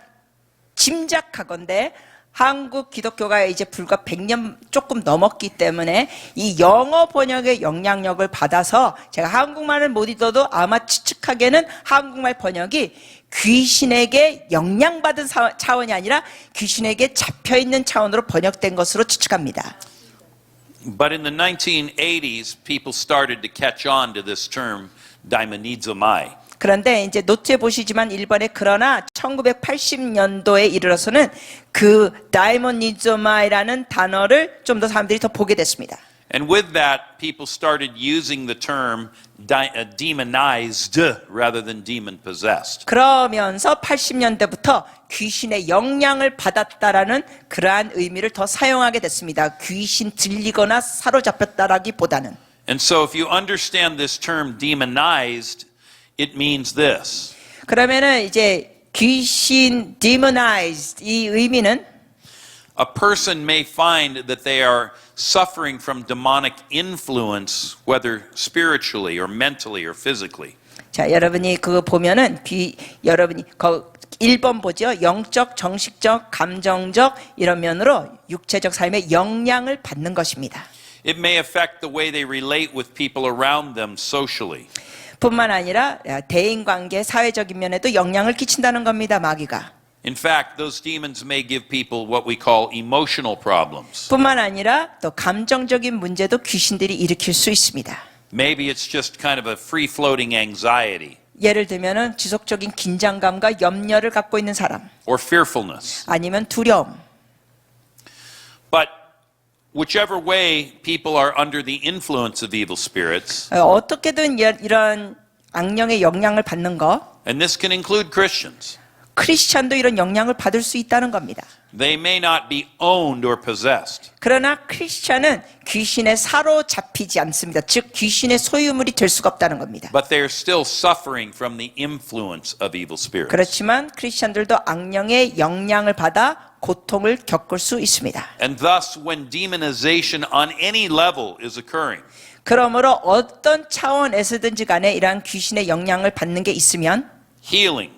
짐작하건대 한국 기독교가 이제 불과 100년 조금 넘었기 때문에 이 영어 번역의 영향력을 받아서 제가 한국말을 못 읽어도 아마 추측하기에는 한국말 번역이 귀신에게 영향받은 차원이 아니라 귀신에게 잡혀있는 차원으로 번역된 것으로 추측합니다. But in the 1980s, people started to catch on to this term, daimonizomai. 그런데 이제 노트에 보시지만 1번에 그러나 1980년도에 이르러서는 그 다이모니조마이라는 단어를 좀 더 사람들이 더 보게 됐습니다. And with that, people started using the term demonized rather than demon possessed. 그러면서 80년대부터 귀신의 영향을 받았다라는 그러한 의미를 더 사용하게 됐습니다. 귀신 들리거나 사로잡혔다라기보다는. And so if you understand this term demonized, it means this. 그러면은 이제 귀신 demonized 이 의미는 A person may find that they are suffering from demonic influence, whether spiritually or mentally or physically. 자, 여러분이 그거 보면은 여러분이 1번 보죠. 영적, 정식적, 감정적 이런 면으로 육체적 삶에 영향을 받는 것입니다. It may affect the way they relate with people around them socially. 뿐만 아니라 대인관계, 사회적인 면에도 영향을 끼친다는 겁니다. 마귀가. In fact, those demons may give people what we call emotional problems. 뿐만 아니라 또 감정적인 문제도 귀신들이 일으킬 수 있습니다. Maybe it's just kind of a free-floating anxiety 예를 들면은 지속적인 긴장감과 염려를 갖고 있는 사람, or fearfulness. 아니면 두려움. But whichever way people are under the influence of evil spirits, 어떻게든 이런 악령의 영향을 받는 거, and this can include Christians, 크리스찬도 이런 영향을 받을 수 있다는 겁니다. they may not be owned or possessed. 그러나 크리스찬은 귀신에 사로잡히지 않습니다. 즉 귀신의 소유물이 될 수가 없다는 겁니다. But they are still suffering from the influence of evil spirits. 그렇지만 크리스찬들도 악령의 영향을 받아 고통을 겪을 수 있습니다. And thus, when demonization on any level is occurring, 그러므로 어떤 차원에서든지 간에 이러한 귀신의 영향을 받는 게 있으면 healing,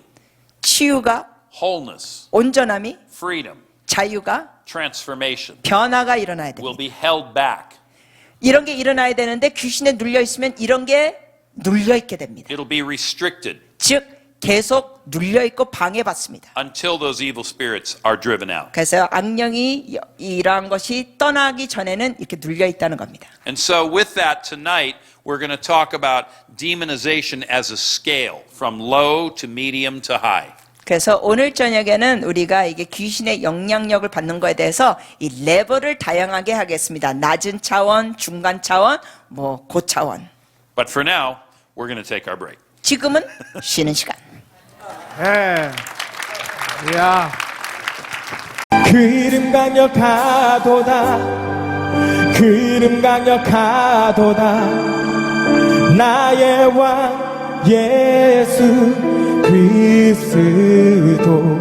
치유가, wholeness, 온전함이, freedom, 자유가, transformation 변화가 일어나야 will 됩니다. be held back. 이런 게 일어나야 되는데 귀신에 눌려 있으면 이런 게 눌려 있게 됩니다. It'll be restricted 즉 계속 눌려 있고 방해받습니다. until those evil spirits are driven out. 그래서 악령이 이러한 것이 떠나기 전에는 이렇게 눌려 있다는 겁니다. And so with that, tonight, we're going to talk about demonization as a scale, from low to medium to high. 그래서 오늘 저녁에는 우리가 이게 귀신의 영향력을 받는 거에 대해서 이 레벨을 다양하게 하겠습니다. 낮은 차원, 중간 차원, 뭐 고차원. But for now, we're going to take our break. 지금은 쉬는 시간. 예. 야. 그 이름 강력하도다. 그 이름 강력하도다. 나의 왕 예수 그리스도